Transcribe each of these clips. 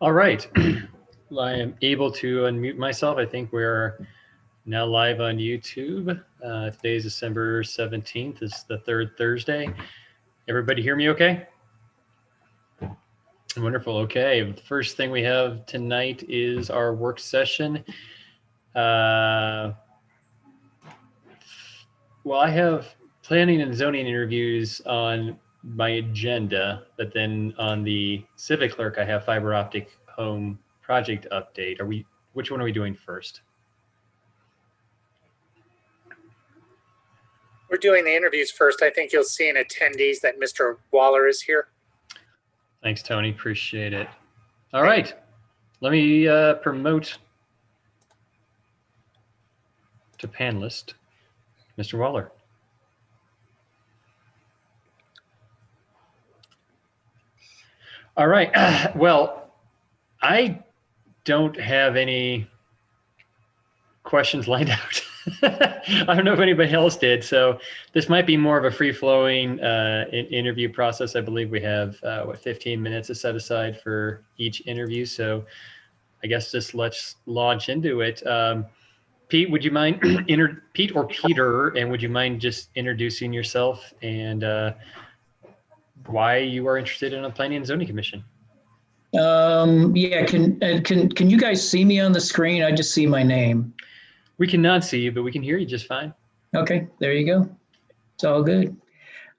All right. I am able to unmute myself. I think we're now live on YouTube. Today is December 17th. It's the third Thursday. Everybody hear me okay? Wonderful. Okay. The first thing we have tonight is our work session. Well, I have planning and zoning interviews on my agenda, but then on the Civic Clerk, I have fiber optic home project update. Which one are we doing first? We're doing the interviews first. I think you'll see in attendees that Mr. Waller is here. Thanks, Tony. Appreciate it. All right. Let me promote to panelist, Mr. Waller. All right. Well, I don't have any questions lined out. I don't know if anybody else did. So this might be more of a free-flowing interview process. I believe we have 15 minutes to set aside for each interview. So I guess just let's launch into it. Pete, would you mind Pete or Peter, and would you mind just introducing yourself and why you are interested in a Planning and Zoning Commission? Yeah, can you guys see me on the screen? I just see my name. We cannot see you, but we can hear you just fine. Okay, there you go. It's all good.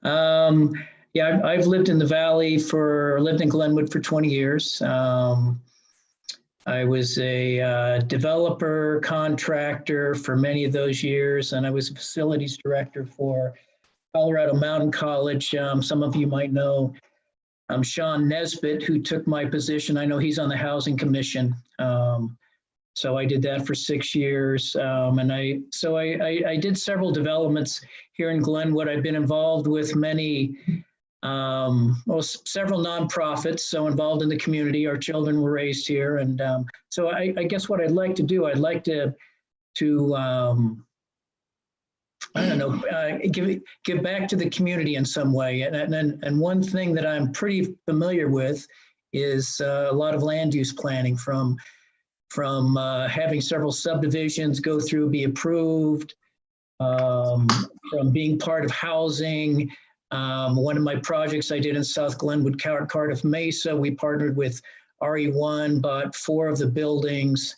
Yeah, I've lived in the Valley lived in Glenwood for 20 years. I was a developer contractor for many of those years, and I was a facilities director for Colorado Mountain College. Some of you might know Sean Nesbitt, who took my position. I know he's on the Housing Commission. So I did that for 6 years. And I did several developments here in Glenwood. I've been involved with many, several nonprofits, so involved in the community. Our children were raised here. And so I guess what I'd like to do, I'd like to I don't know, give back to the community in some way. And one thing that I'm pretty familiar with is a lot of land use planning, from having several subdivisions go through, be approved, from being part of housing. One of my projects I did in South Glenwood, Cardiff Mesa, we partnered with RE1, bought 4 of the buildings,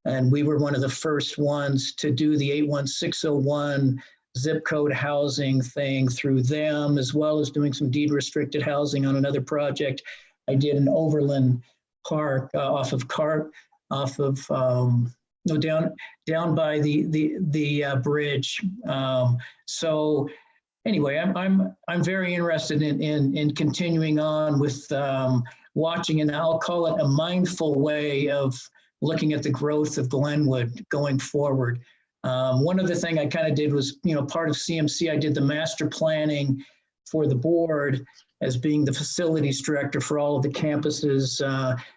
and we were one of the first ones to do the 81601 zip code housing thing through them, as well as doing some deed restricted housing on another project I did in Overland Park, down by the bridge. So anyway, I'm very interested in continuing on with watching, and I'll call it a mindful way of looking at the growth of Glenwood going forward. One other thing I kind of did was, part of CMC, I did the master planning for the board as being the facilities director for all of the campuses,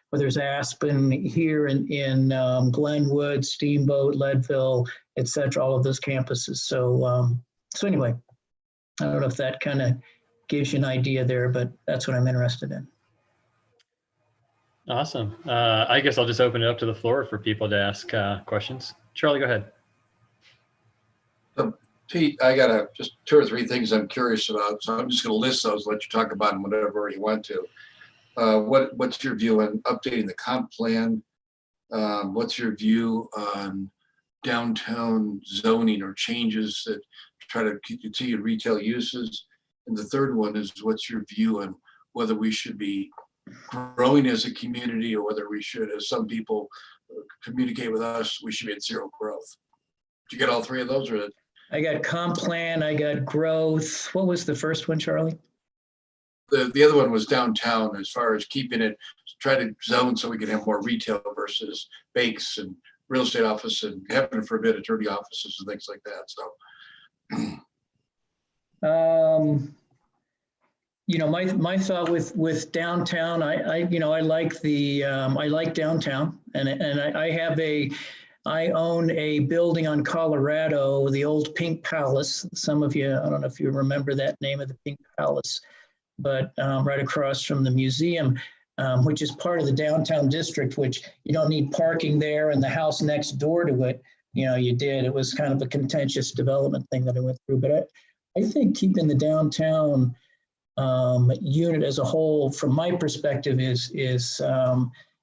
whether there's Aspen here in Glenwood, Steamboat, Leadville, et cetera, all of those campuses. So anyway, I don't know if that kind of gives you an idea there, but that's what I'm interested in. Awesome. I guess I'll just open it up to the floor for people to ask questions. Charlie, go ahead. Pete, I got just 2 or 3 things I'm curious about, so I'm just going to list those, let you talk about them whatever you want to. What's your view on updating the comp plan? What's your view on downtown zoning or changes that try to continue retail uses? And the third one is, what's your view on whether we should be growing as a community, or whether we should, as some people communicate with us, we should be at 0 growth? Did you get all 3 of those? Or I got comp plan, I got growth. What was the first one, Charlie? The other one was downtown, as far as keeping it, try to zone so we can have more retail versus banks and real estate office, and heaven forbid attorney offices and things like that. So my thought with downtown, I like downtown, and I own a building on Colorado, the old Pink Palace. Some of you, I don't know if you remember that name of the Pink Palace, but right across from the museum. which is part of the downtown district, which you don't need parking there, and the house next door to it, you did. It was kind of a contentious development thing that I went through. But I think keeping the downtown unit as a whole, from my perspective, is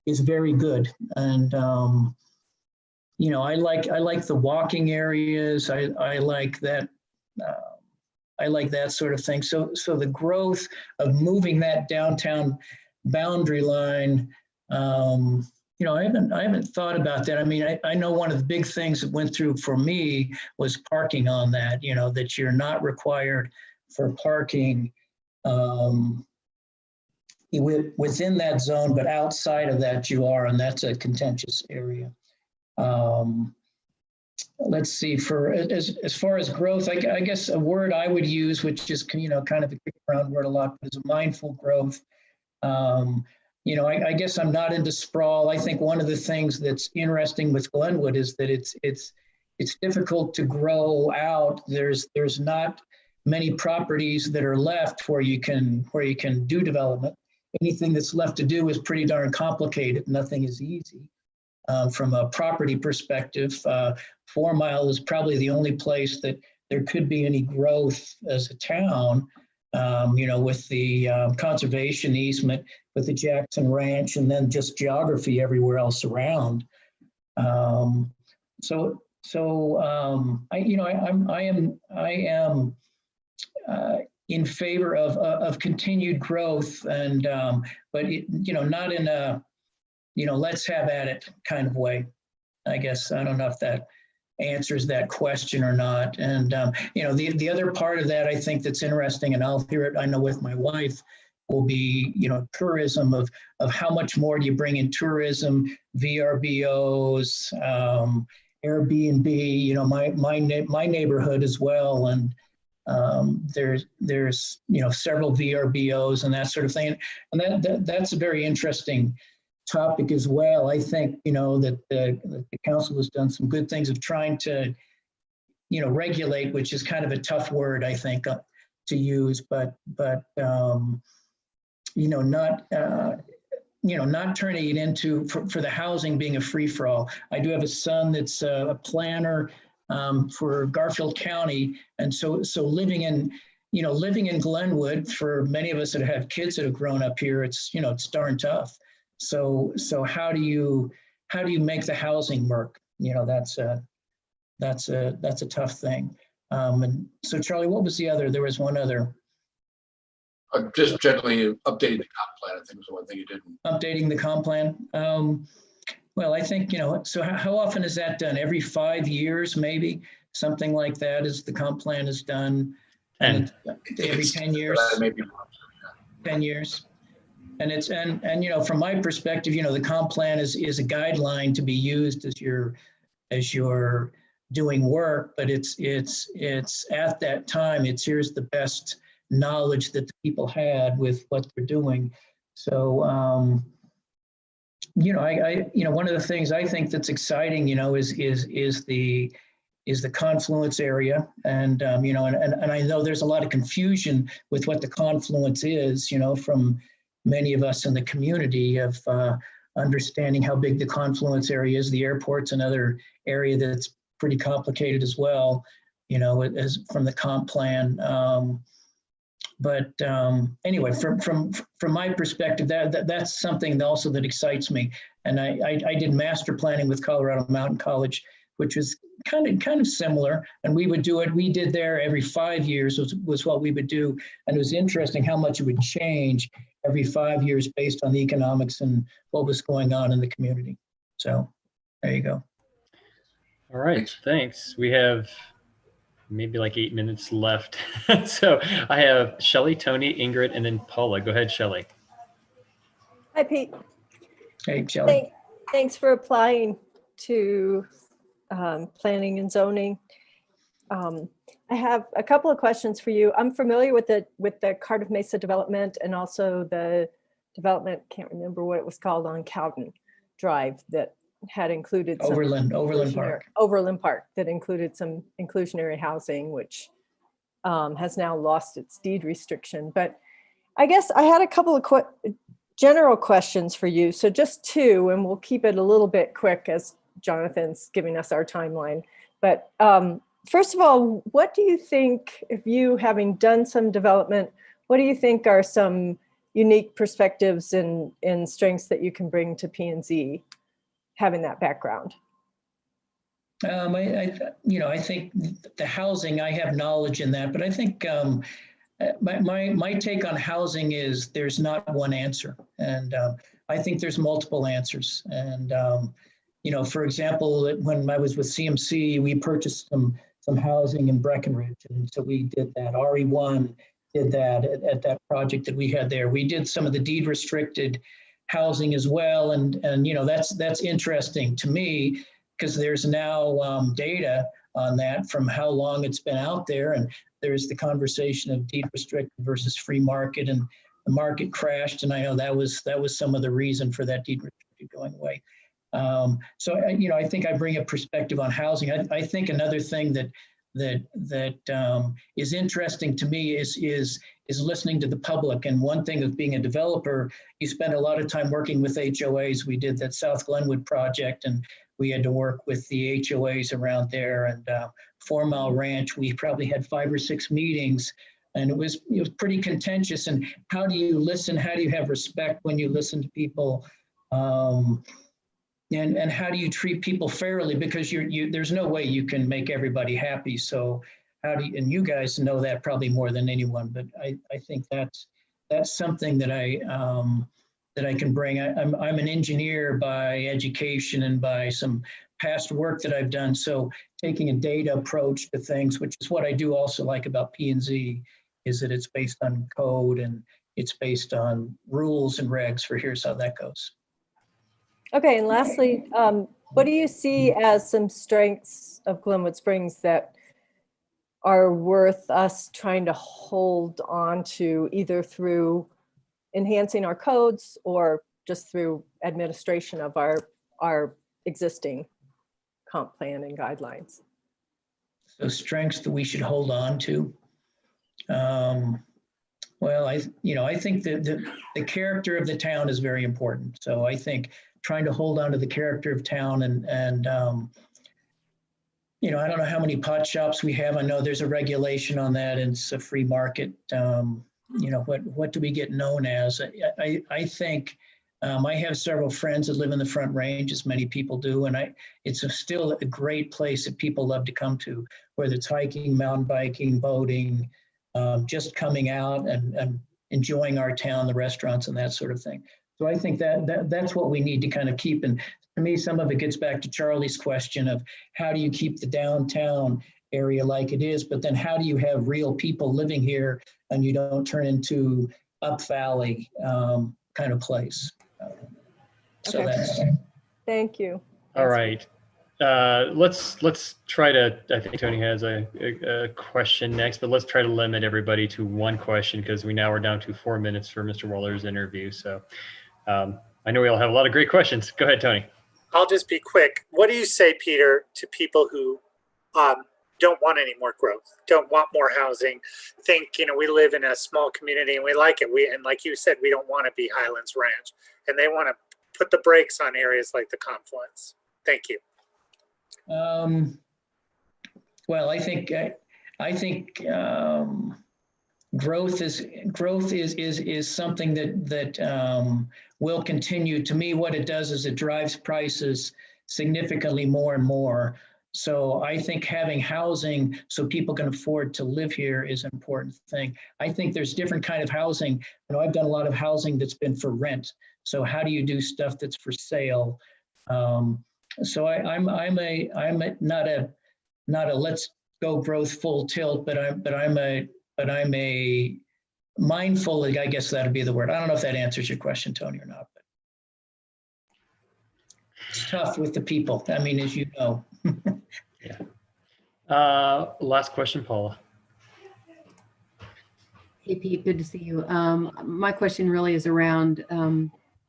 very good. And I like the walking areas. I like that. I like that sort of thing. So the growth of moving that downtown boundary line, I haven't thought about that. I mean, I know one of the big things that went through for me was parking on that. That you're not required for parking within that zone, but outside of that you are, and that's a contentious area. Let's see, for as far as growth, I guess a word I would use, which is kind of a kick around word a lot, but is a mindful growth. I guess I'm not into sprawl. I think one of the things that's interesting with Glenwood is that it's difficult to grow out. There's not many properties that are left where you can do development. Anything that's left to do is pretty darn complicated. Nothing is easy. From a property perspective, 4 Mile is probably the only place that there could be any growth as a town, with the conservation easement, with the Jackson Ranch, and then just geography everywhere else around. I am in favor of continued growth, and but not in a let's have at it kind of way. I guess I don't know if that answers that question or not. And the other part of that I think that's interesting, and I'll hear it, I know, with my wife, will be tourism, of how much more do you bring in tourism, VRBOs, Airbnb, my neighborhood as well, and there's several VRBOs and that sort of thing, and that's a very interesting topic as well. I think that the council has done some good things of trying to regulate, which is kind of a tough word, I think, to use, but not turning it into for the housing being a free-for-all. I do have a son that's a planner for Garfield County, and so living in Glenwood, for many of us that have kids that have grown up here, it's darn tough. So how do you make the housing work? That's a tough thing. And so Charlie, what was the other? There was one other. Just generally updating the comp plan, I think, was the one thing you didn't. Updating the comp plan. Well, I think, so how often is that done? Every 5 years, maybe? Something like that, as the comp plan is done? And every 10 years? Maybe 10 years. And from my perspective, the comp plan is a guideline to be used as you're doing work, but it's at that time, here's the best knowledge that the people had with what they're doing. So, one of the things I think that's exciting, is the confluence area. And, and I know there's a lot of confusion with what the confluence is, from many of us in the community, of understanding how big the confluence area is. The airport's another area that's pretty complicated as well, as from the comp plan. But anyway, from my perspective, that's something also that excites me. And I did master planning with Colorado Mountain College, which was kind of similar. And we would do it. We did there every 5 years was what we would do. And it was interesting how much it would change every 5 years based on the economics and what was going on in the community. So there you go. All right, thanks. We have maybe like 8 minutes left. So I have Shelley, Tony, Ingrid, and then Paula. Go ahead, Shelley. Hi, Pete. Hey, Shelley. Thanks for applying to planning and zoning. I have a couple of questions for you. I'm familiar with the Cardiff Mesa development, and also the development, can't remember what it was called, on Cowden Drive, that had included Overland Park. Overland Park, that included some inclusionary housing, which has now lost its deed restriction. But I guess I had a couple of general questions for you. So just two, and we'll keep it a little bit quick as Jonathan's giving us our timeline. But first of all, what do you think, if you having done some development, what do you think are some unique perspectives and strengths that you can bring to P&Z, having that background? I think the housing, I have knowledge in that, but I think my take on housing is there's not one answer. And I think there's multiple answers. And, for example, when I was with CMC, we purchased some housing in Breckenridge. And so we did that. RE1 did that at that project that we had there. We did some of the deed restricted housing as well. And that's interesting to me, because there's now data on that from how long it's been out there. And there's the conversation of deed restricted versus free market, and the market crashed. And I know that was some of the reason for that deed restricted going away. So I think I bring a perspective on housing. I think another thing that is interesting to me is listening to the public. And one thing of being a developer, you spend a lot of time working with HOAs. We did that South Glenwood project, and we had to work with the HOAs around there. And 4 Mile Ranch, we probably had 5 or 6 meetings, and it was pretty contentious. And how do you listen? How do you have respect when you listen to people? And how do you treat people fairly? Because there's no way you can make everybody happy. So how do you, and you guys know that probably more than anyone, but I think that's something that I can bring. I'm an engineer by education and by some past work that I've done. So taking a data approach to things, which is what I do also like about P&Z, is that it's based on code and it's based on rules and regs for here's how that goes. Okay, and lastly, what do you see as some strengths of Glenwood Springs that are worth us trying to hold on to, either through enhancing our codes or just through administration of our existing comp plan and guidelines? So strengths that we should hold on to. Well, I think that the character of the town is very important. So I think trying to hold on to the character of town and I don't know how many pot shops we have. I know there's a regulation on that, and it's a free market. What do we get known as? I think I have several friends that live in the Front Range, as many people do, and it's still a great place that people love to come to, whether it's hiking, mountain biking, boating, just coming out and enjoying our town, the restaurants and that sort of thing. So I think that's what we need to kind of keep. And to me, some of it gets back to Charlie's question of how do you keep the downtown area like it is, but then how do you have real people living here and you don't turn into Up Valley kind of place. So Okay. that's. Thank you. All right. Let's try to, I think Tony has a question next, but let's try to limit everybody to one question, because we now are down to 4 minutes for Mr. Waller's interview. So I know we all have a lot of great questions. Go ahead, Tony. I'll just be quick. What do you say, Peter, to people who don't want any more growth, don't want more housing, think, we live in a small community and we like it. And like you said, we don't want to be Highlands Ranch, and they want to put the brakes on areas like the Confluence. Thank you. Well, I think growth is something that will continue. To me, what it does is it drives prices significantly more and more. So I think having housing so people can afford to live here is an important thing. I think there's different kind of housing. I've done a lot of housing that's been for rent. So how do you do stuff that's for sale? So I'm not a let's go growth full tilt, but I'm a mindful, I guess that'd be the word. I don't know if that answers your question, Tony, or not, but it's tough with the people. I mean, as you know. Yeah. Last question, Paula. Hey, Pete, good to see you. My question really is around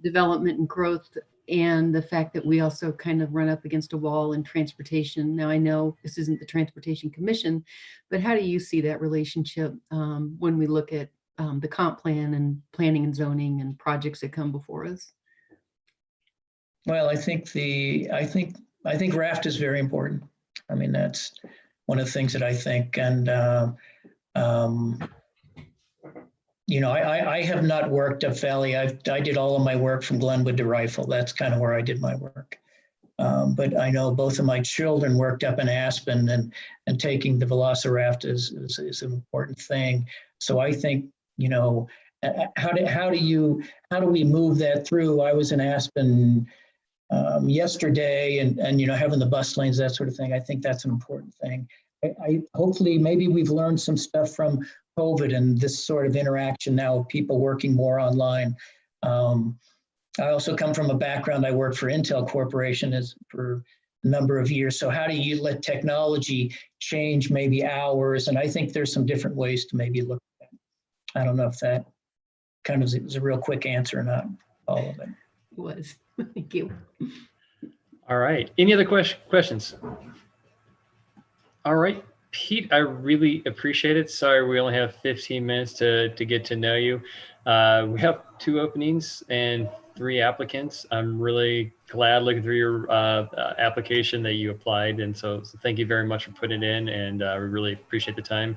development and growth, and the fact that we also kind of run up against a wall in transportation. Now, I know this isn't the Transportation Commission, but how do you see that relationship when we look at the comp plan and planning and zoning and projects that come before us? Well, I think raft is very important. I mean, that's one of the things that I think, and I have not worked up Valley. I did all of my work from Glenwood to Rifle. That's kind of where I did my work. But I know both of my children worked up in Aspen, and taking the Velociraft is an important thing. So I think, how do we move that through? I was in Aspen yesterday, and having the bus lanes, that sort of thing. I think that's an important thing. I hopefully maybe we've learned some stuff from COVID and this sort of interaction now of people working more online. I also come from a background, I worked for Intel Corporation for a number of years. So how do you let technology change maybe hours? And I think there's some different ways to maybe look at it. I don't know if that kind of is a real quick answer or not, all of it. It was. Thank you. All right. Any other questions? All right. Pete, I really appreciate it. Sorry, we only have 15 minutes to get to know you. We have 2 openings and 3 applicants. I'm really glad looking through your application that you applied. And so thank you very much for putting it in. And we really appreciate the time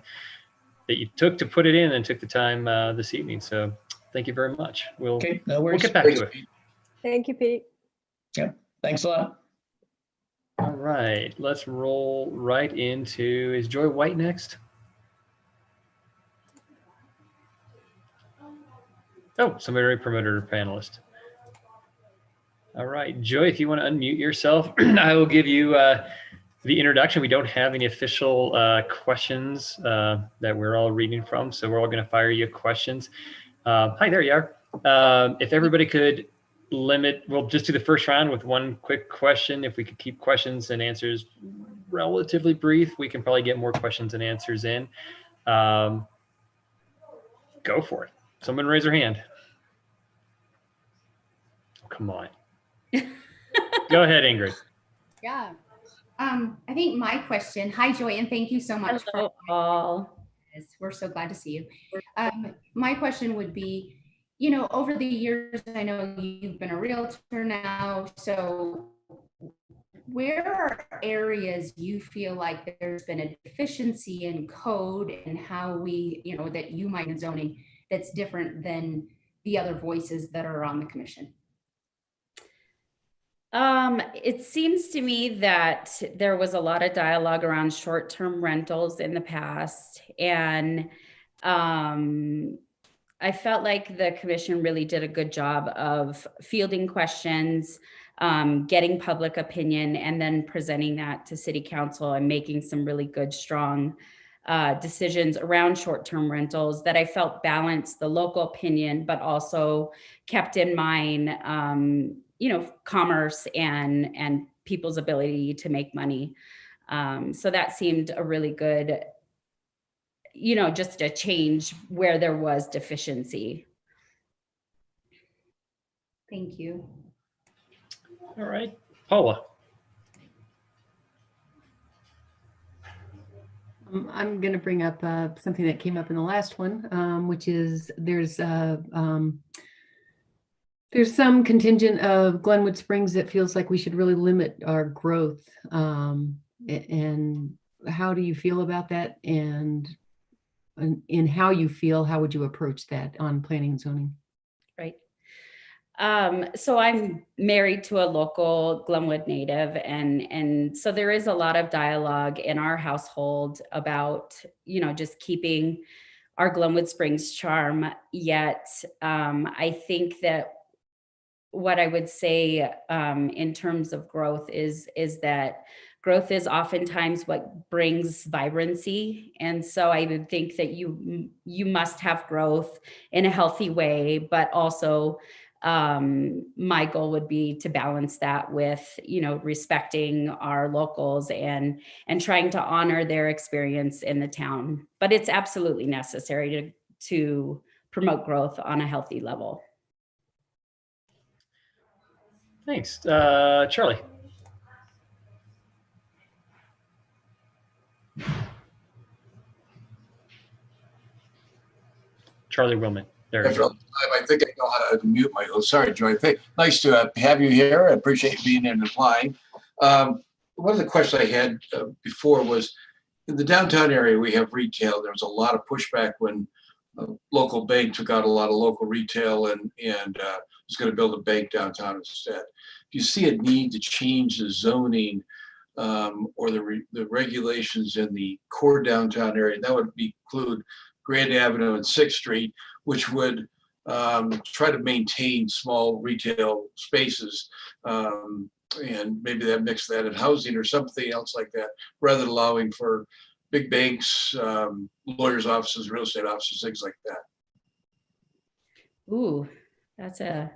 that you took to put it in and took the time this evening. So thank you very much. Okay, no worries. We'll get back to it. Thank you, Pete. Yep. Thanks a lot. All right, let's roll right into, is Joy White next? Oh, somebody already promoted her panelist. All right, Joy, if you want to unmute yourself, I will give you the introduction. We don't have any official questions that we're all reading from, so we're all going to fire you questions. Hi, there you are. If everybody could we'll just do the first round with 1 quick question. If we could keep questions and answers relatively brief, we can probably get more questions and answers in. Go for it. Someone raise their hand. Oh, come on. Go ahead, Ingrid. Yeah. I think my question, hi Joy, and thank you so much. Hello, all. We're so glad to see you. My question would be, over the years, I know you've been a realtor now, so where are areas you feel like there's been a deficiency in code and how we, that you might in zoning that's different than the other voices that are on the commission? It seems to me that there was a lot of dialogue around short-term rentals in the past, and I felt like the commission really did a good job of fielding questions, getting public opinion, and then presenting that to city council and making some really good, strong decisions around short-term rentals that I felt balanced the local opinion, but also kept in mind, commerce and people's ability to make money. So that seemed a really good, just a change where there was deficiency. Thank you. All right, Paula. I'm going to bring up something that came up in the last one, which is there's some contingent of Glenwood Springs that feels like we should really limit our growth. And how do you feel about that? And in how you feel, how would you approach that on planning and zoning? Right. So I'm married to a local Glenwood native, and so there is a lot of dialogue in our household about, just keeping our Glenwood Springs charm. Yet I think that what I would say in terms of growth is that growth is oftentimes what brings vibrancy. And so I would think that you must have growth in a healthy way, but also my goal would be to balance that with, respecting our locals and trying to honor their experience in the town. But it's absolutely necessary to promote growth on a healthy level. Thanks. Charlie. Charlie Willman. There you After go. all the time, I think I know how to mute my. Oh, sorry, Joy. Nice to have you here. I appreciate you being in and applying. One of the questions I had before was, in the downtown area, we have retail. There was a lot of pushback when a local bank took out a lot of local retail and was going to build a bank downtown instead. Do you see a need to change the zoning or the regulations in the core downtown area? That would include Grand Avenue and 6th Street, which would try to maintain small retail spaces, and maybe that mix that in housing or something else like that, rather than allowing for big banks, lawyers' offices, real estate offices, things like that. Ooh, that's a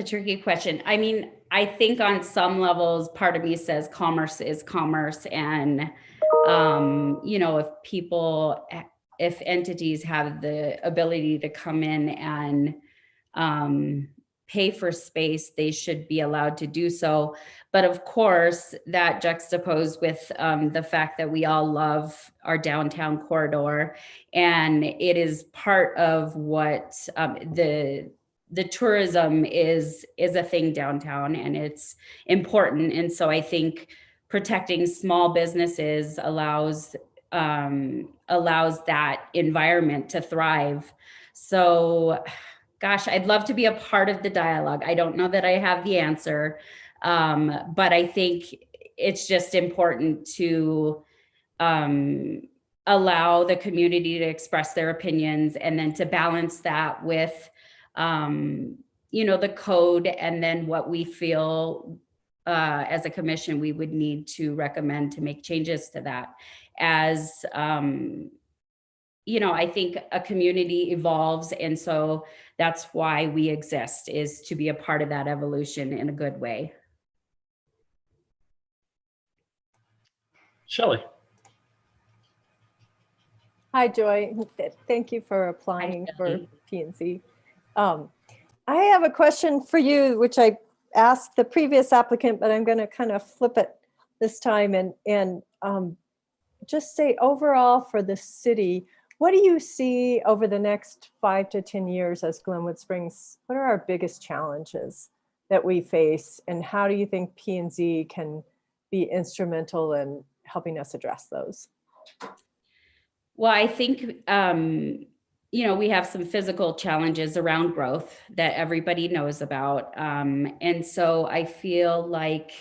tricky question. I mean, I think on some levels, part of me says commerce is commerce, and you know, if entities have the ability to come in and pay for space, they should be allowed to do so. But of course, that juxtaposed with the fact that we all love our downtown corridor, and it is part of what the tourism is a thing downtown, and it's important. And so I think protecting small businesses allows that environment to thrive. So, gosh, I'd love to be a part of the dialogue. I don't know that I have the answer, but I think it's just important to allow the community to express their opinions, and then to balance that with, you know, the code, and then what we feel as a commission we would need to recommend to make changes to that. As you know, I think a community evolves, and so that's why we exist, is to be a part of that evolution in a good way. Shelley. Hi, Joy. Thank you for applying for P&Z. I have a question for you, which I asked the previous applicant, but I'm going to kind of flip it this time and just say, overall for the city, what do you see over the next 5 to 10 years as Glenwood Springs? What are our biggest challenges that we face, and how do you think P&Z can be instrumental in helping us address those? Well, I think, you know, we have some physical challenges around growth that everybody knows about. And so I feel like,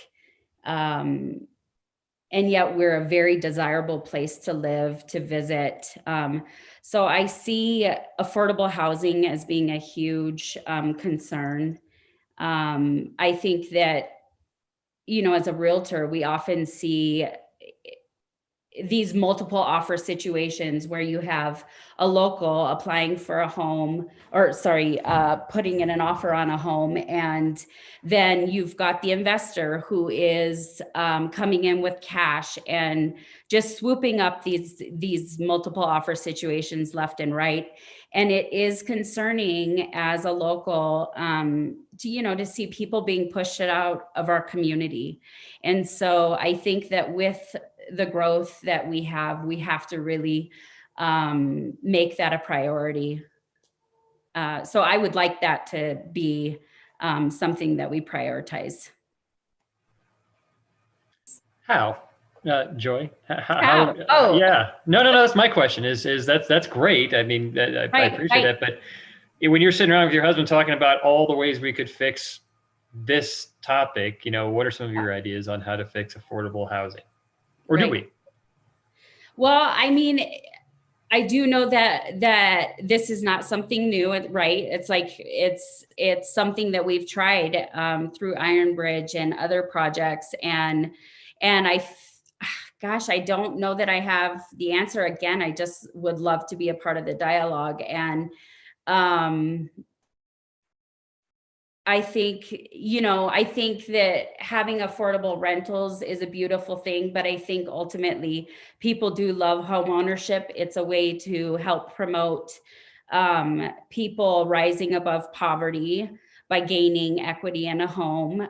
and yet we're a very desirable place to live, to visit. So I see affordable housing as being a huge concern. I think that, you know, as a realtor, we often see these multiple offer situations where you have a local applying for a home, or sorry, putting in an offer on a home, and then you've got the investor who is coming in with cash and just swooping up these multiple offer situations left and right. And it is concerning as a local to see people being pushed out of our community. And so I think that with the growth that we have to really make that a priority. So I would like that to be something that we prioritize. How? Joy? How? Oh. Yeah. No, that's my question is that's great. I mean, I appreciate that. But when you're sitting around with your husband talking about all the ways we could fix this topic, what are some of your ideas on how to fix affordable housing? Or do we? Well, I mean, I do know that this is not something new, right? It's like it's something that we've tried through Iron Bridge and other projects, and gosh, I don't know that I have the answer. Again, I just would love to be a part of the dialogue, and I think that having affordable rentals is a beautiful thing, but I think ultimately people do love home ownership. It's a way to help promote people rising above poverty by gaining equity in a home.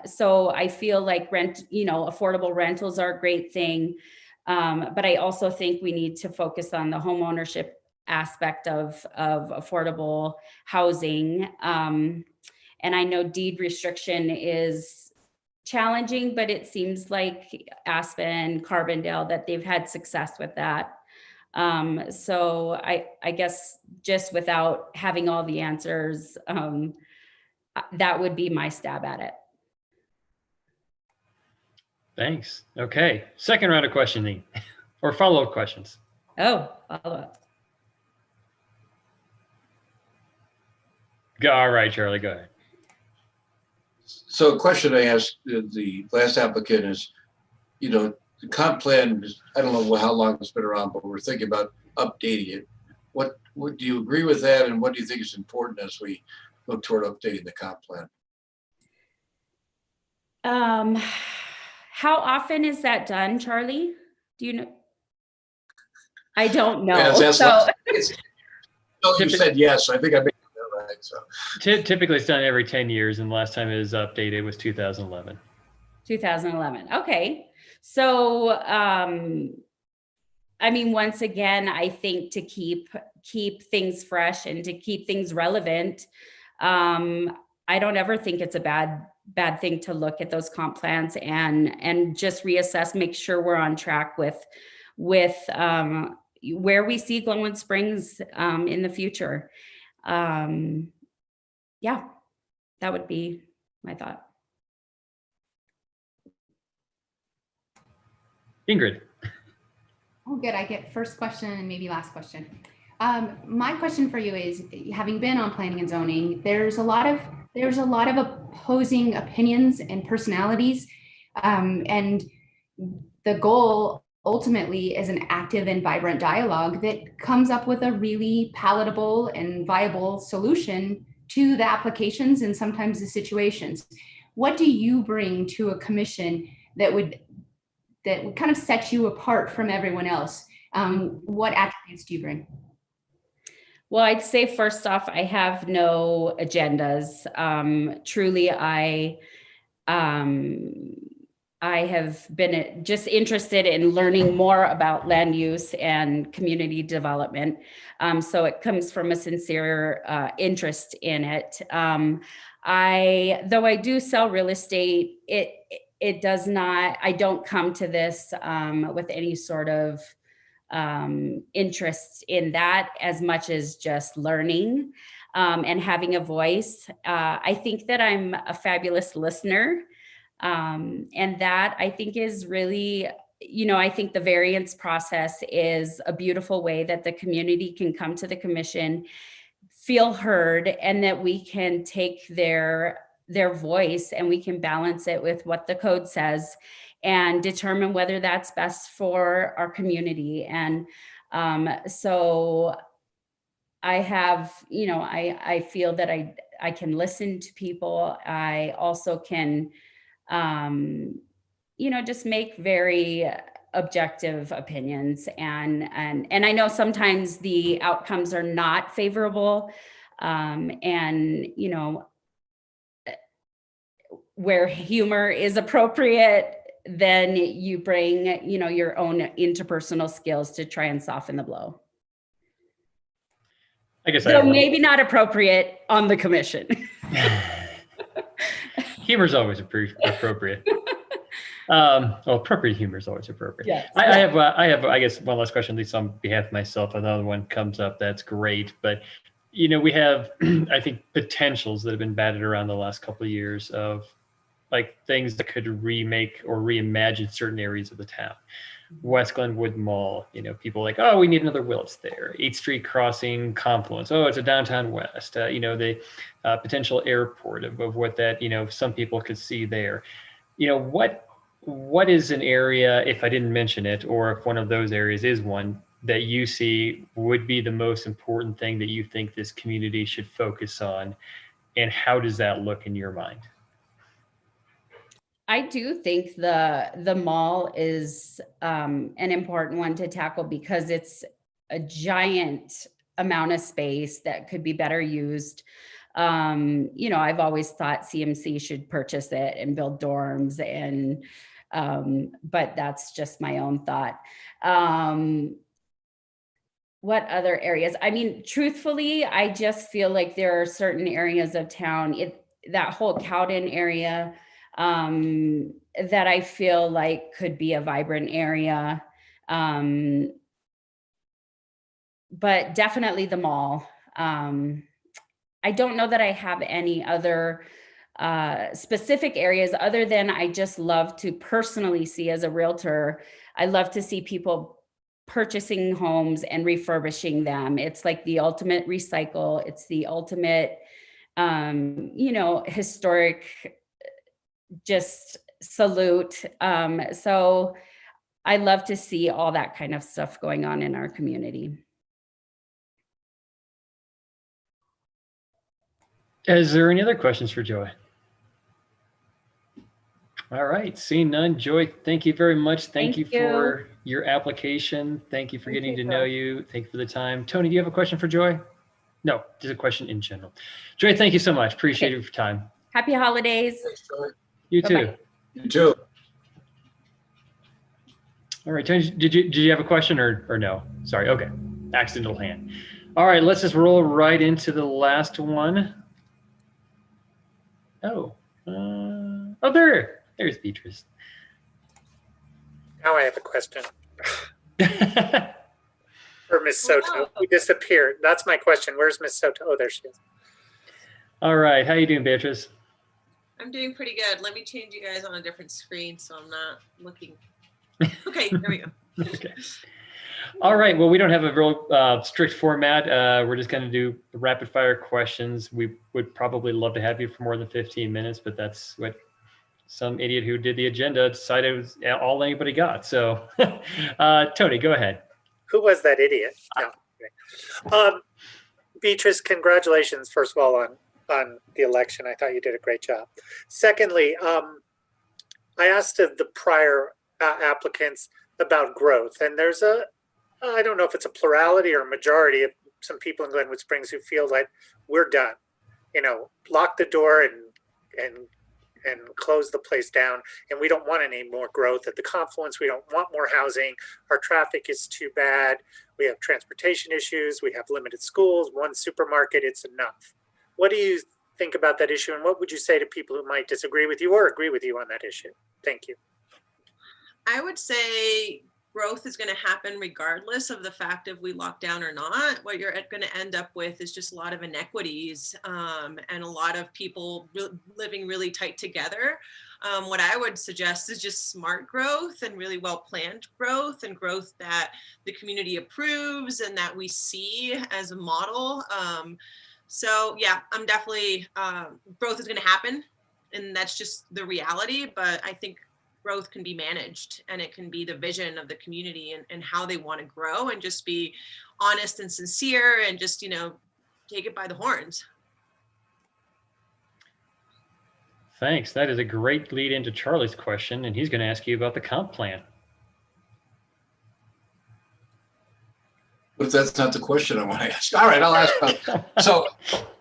So I feel like affordable rentals are a great thing. But I also think we need to focus on the home ownership aspect of affordable housing. And I know deed restriction is challenging, but it seems like Aspen, Carbondale, that they've had success with that. So I guess just without having all the answers, that would be my stab at it. Thanks. Okay. Second round of questioning or follow-up questions. Oh, follow-up. All right, Charlie, go ahead. So a question I asked the last applicant is, you know, the comp plan is, I don't know how long it's been around, but we're thinking about updating it. What do you agree with that? And what do you think is important as we look toward updating the comp plan? How often is that done, Charlie? Do you know? I don't know. Yeah, So you said yes. I think I made that right. So typically it's done every 10 years, and the last time it was updated was 2011. 2011. Okay. So, I mean, once again, I think to keep things fresh and to keep things relevant, I don't ever think it's a bad thing to look at those comp plans and just reassess, make sure we're on track with where we see Glenwood Springs in the future. Yeah, that would be my thought. Ingrid. Oh, good. I get first question and maybe last question. My question for you is, having been on planning and zoning, there's a lot of opposing opinions and personalities, and the goal ultimately is an active and vibrant dialogue that comes up with a really palatable and viable solution to the applications and sometimes the situations. What do you bring to a commission that would kind of set you apart from everyone else? What attributes do you bring? Well, I'd say first off, I have no agendas. Truly, I have been just interested in learning more about land use and community development. So it comes from a sincere interest in it. Though I do sell real estate, it does not, I don't come to this with any sort of interest in that as much as just learning and having a voice. I think that I'm a fabulous listener. And that I think is really, I think the variance process is a beautiful way that the community can come to the commission, feel heard, and that we can take their voice and we can balance it with what the code says and determine whether that's best for our community. And so I have, I feel that I can listen to people. I also can, just make very objective opinions. And I know sometimes the outcomes are not favorable. Where humor is appropriate, then you bring, your own interpersonal skills to try and soften the blow. I guess so maybe not appropriate on the commission. Humor is always appropriate. Appropriate humor is always appropriate. Yes. I have, I guess, one last question, at least on behalf of myself. Another one comes up that's great, but we have, I think, potentials that have been batted around the last couple of years of like things that could remake or reimagine certain areas of the town. West Glenwood Mall, people like, oh, we need another Willits there. 8th Street Crossing Confluence. Oh, it's a downtown West. The potential airport of what that, some people could see there. What is an area, if I didn't mention it, or if one of those areas is one that you see would be the most important thing that you think this community should focus on, and how does that look in your mind? I do think the mall is an important one to tackle because it's a giant amount of space that could be better used. I've always thought CMC should purchase it and build dorms, but that's just my own thought. what other areas? I mean, truthfully, I just feel like there are certain areas of town, that whole Cowden area, that I feel like could be a vibrant area. But definitely the mall. I don't know that I have any other specific areas other than I just love to personally see as a realtor. I love to see people purchasing homes and refurbishing them. It's like the ultimate recycle. It's the ultimate, historic just salute. So I love to see all that kind of stuff going on in our community. Is there any other questions for Joy? All right, seeing none. Joy, thank you very much. Thank you for your application. Thank you for getting to know you. Thank you for the time. Tony, do you have a question for Joy? No, just a question in general. Joy, thank you so much. Appreciate your time. Happy holidays. Thanks, Joy. You Bye-bye. too. You too. All right, Tony, did you have a question or no? Sorry, okay, accidental hand. All right, let's just roll right into the last one. Oh, there's Beatrice. Now I have a question. For Miss Soto, who disappeared. That's my question. Where's Miss Soto? Oh, there she is. All right, how you doing, Beatrice? I'm doing pretty good. Let me change you guys on a different screen so I'm not looking. Okay, there we go. Okay. All right, well, we don't have a real strict format. We're just going to do rapid fire questions. We would probably love to have you for more than 15 minutes, but that's what some idiot who did the agenda decided was all anybody got. So Tony, go ahead. Who was that idiot? No. Beatrice, congratulations, first of all, on the election. I thought you did a great job. Secondly, I asked the prior applicants about growth, and there's I don't know if it's a plurality or a majority of some people in Glenwood Springs who feel like we're done. Lock the door and close the place down, and we don't want any more growth at the confluence. We don't want more housing. Our traffic is too bad. We have transportation issues. We have limited schools, one supermarket. It's enough. What do you think about that issue, and what would you say to people who might disagree with you or agree with you on that issue? Thank you. I would say growth is going to happen regardless of the fact if we lock down or not. What you're going to end up with is just a lot of inequities and a lot of people living really tight together. What I would suggest is just smart growth and really well-planned growth, and growth that the community approves and that we see as a model. So yeah, I'm definitely, growth is going to happen, and that's just the reality. But I think growth can be managed, and it can be the vision of the community and how they want to grow, and just be honest and sincere, and just, take it by the horns. Thanks. That is a great lead into Charlie's question, and he's going to ask you about the comp plan. What if that's not the question I want to ask? All right, I'll ask. So,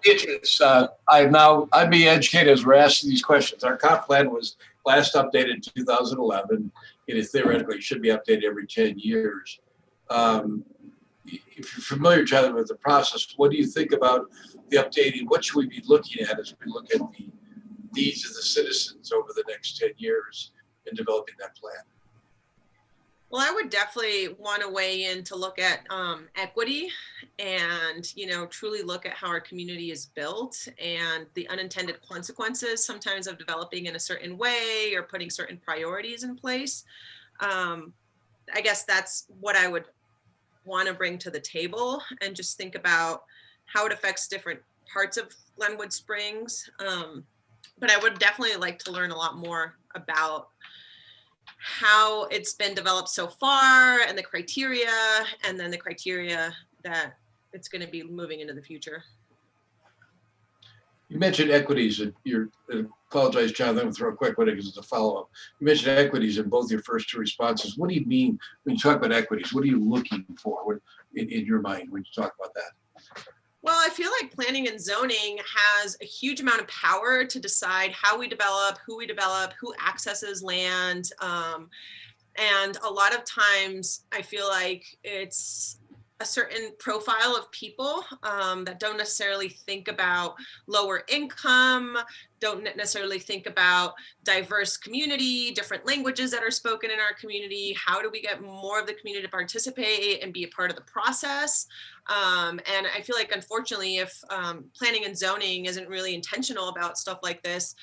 Beatrice, I'm being educated as we're asking these questions. Our comp plan was last updated in 2011. It is theoretically should be updated every 10 years. If you're familiar, Jonathan, with the process, what do you think about the updating? What should we be looking at as we look at the needs of the citizens over the next 10 years in developing that plan? Well, I would definitely want to weigh in to look at equity and, truly look at how our community is built and the unintended consequences sometimes of developing in a certain way or putting certain priorities in place. I guess that's what I would want to bring to the table, and just think about how it affects different parts of Glenwood Springs. But I would definitely like to learn a lot more about how it's been developed so far, and the criteria, and then the criteria that it's going to be moving into the future. You mentioned equities. I apologize, John, I'm going to throw a quick one because it's a follow-up. You mentioned equities in both your first two responses. What do you mean when you talk about equities? What are you looking for in your mind when you talk about that? Well, I feel like planning and zoning has a huge amount of power to decide how we develop, who accesses land. And a lot of times I feel like it's a certain profile of people that don't necessarily think about lower income, don't necessarily think about diverse community, different languages that are spoken in our community. How do we get more of the community to participate and be a part of the process? And I feel like, unfortunately, if planning and zoning isn't really intentional about stuff like this,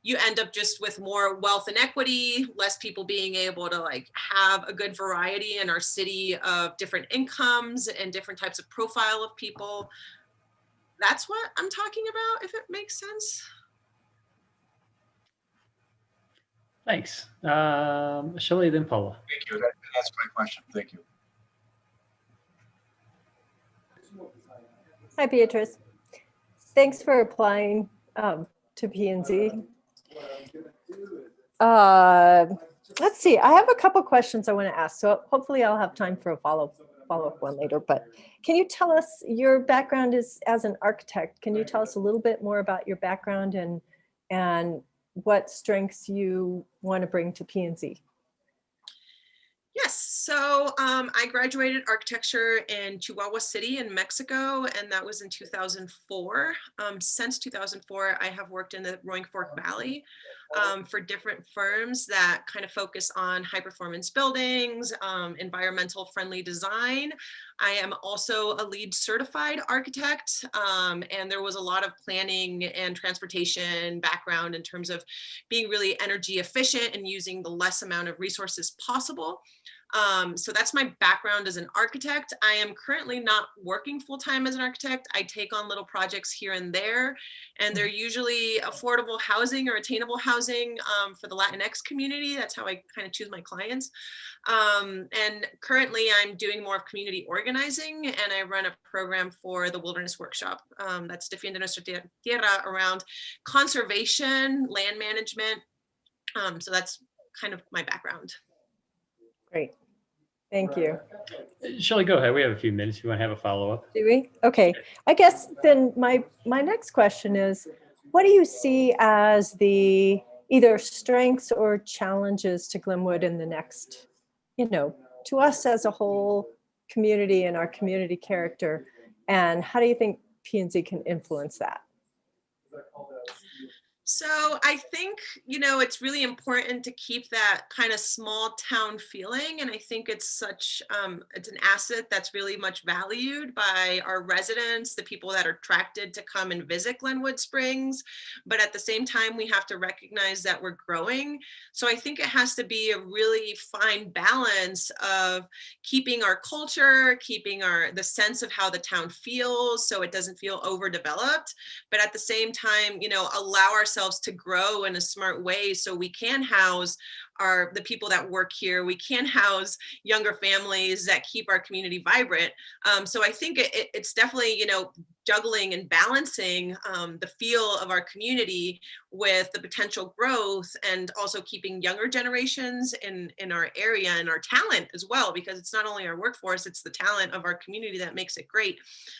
you end up just with more wealth inequity, less people being able to like have a good variety in our city of different incomes and different types of profile of people. That's what I'm talking about, if it makes sense. Thanks. Shelley, then Paula. Thank you. That's my question. Thank you. Hi, Beatrice. Thanks for applying to P&Z. Let's see. I have a couple questions I want to ask, so hopefully I'll have time for a follow-up one later. But can you tell us, your background is as an architect? Can you tell us a little bit more about your background and what strengths you want to bring to P&Z? Yes, so I graduated architecture in Chihuahua City in Mexico, and that was in 2004. Since 2004, I have worked in the Roaring Fork Valley for different firms that kind of focus on high performance buildings, environmental friendly design. I am also a LEED certified architect, and there was a lot of planning and transportation background in terms of being really energy efficient and using the less amount of resources possible. So that's my background as an architect. I am currently not working full-time as an architect. I take on little projects here and there, and they're usually affordable housing or attainable housing for the Latinx community. That's how I kind of choose my clients. And currently I'm doing more of community organizing, and I run a program for the Wilderness Workshop that's Defiende Nuestra Tierra around conservation, land management. So that's kind of my background. Great. Thank you. Shelley, go ahead. We have a few minutes if you want to have a follow-up. Do we? Okay. I guess then my next question is, what do you see as the either strengths or challenges to Glenwood in the next, to us as a whole community and our community character, and how do you think P&Z can influence that? So I think, it's really important to keep that kind of small town feeling. And I think it's such, it's an asset that's really much valued by our residents, the people that are attracted to come and visit Glenwood Springs. But at the same time, we have to recognize that we're growing. So I think it has to be a really fine balance of keeping our culture, keeping the sense of how the town feels so it doesn't feel overdeveloped, but at the same time, allow ourselves to grow in a smart way so we can house the people that work here. We can house younger families that keep our community vibrant. So I think it's definitely, juggling and balancing the feel of our community with the potential growth, and also keeping younger generations in our area and our talent as well, because it's not only our workforce, it's the talent of our community that makes it great.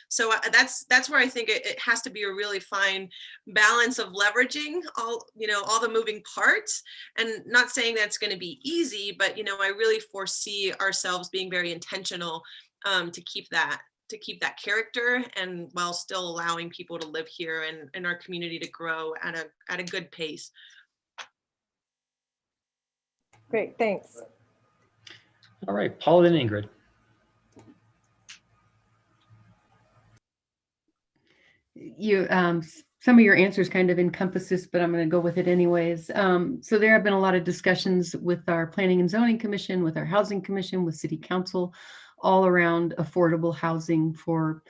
So that's where I think it has to be a really fine balance of leveraging all the moving parts, and not saying that's going to be easy, but I really foresee ourselves being very intentional to keep that character, and while still allowing people to live here and our community to grow at a good pace. Great, thanks. All right, Paul and Ingrid. You some of your answers kind of encompass this, but I'm going to go with it anyways. So there have been a lot of discussions with our Planning and Zoning Commission, with our Housing Commission, with City Council, all around affordable housing for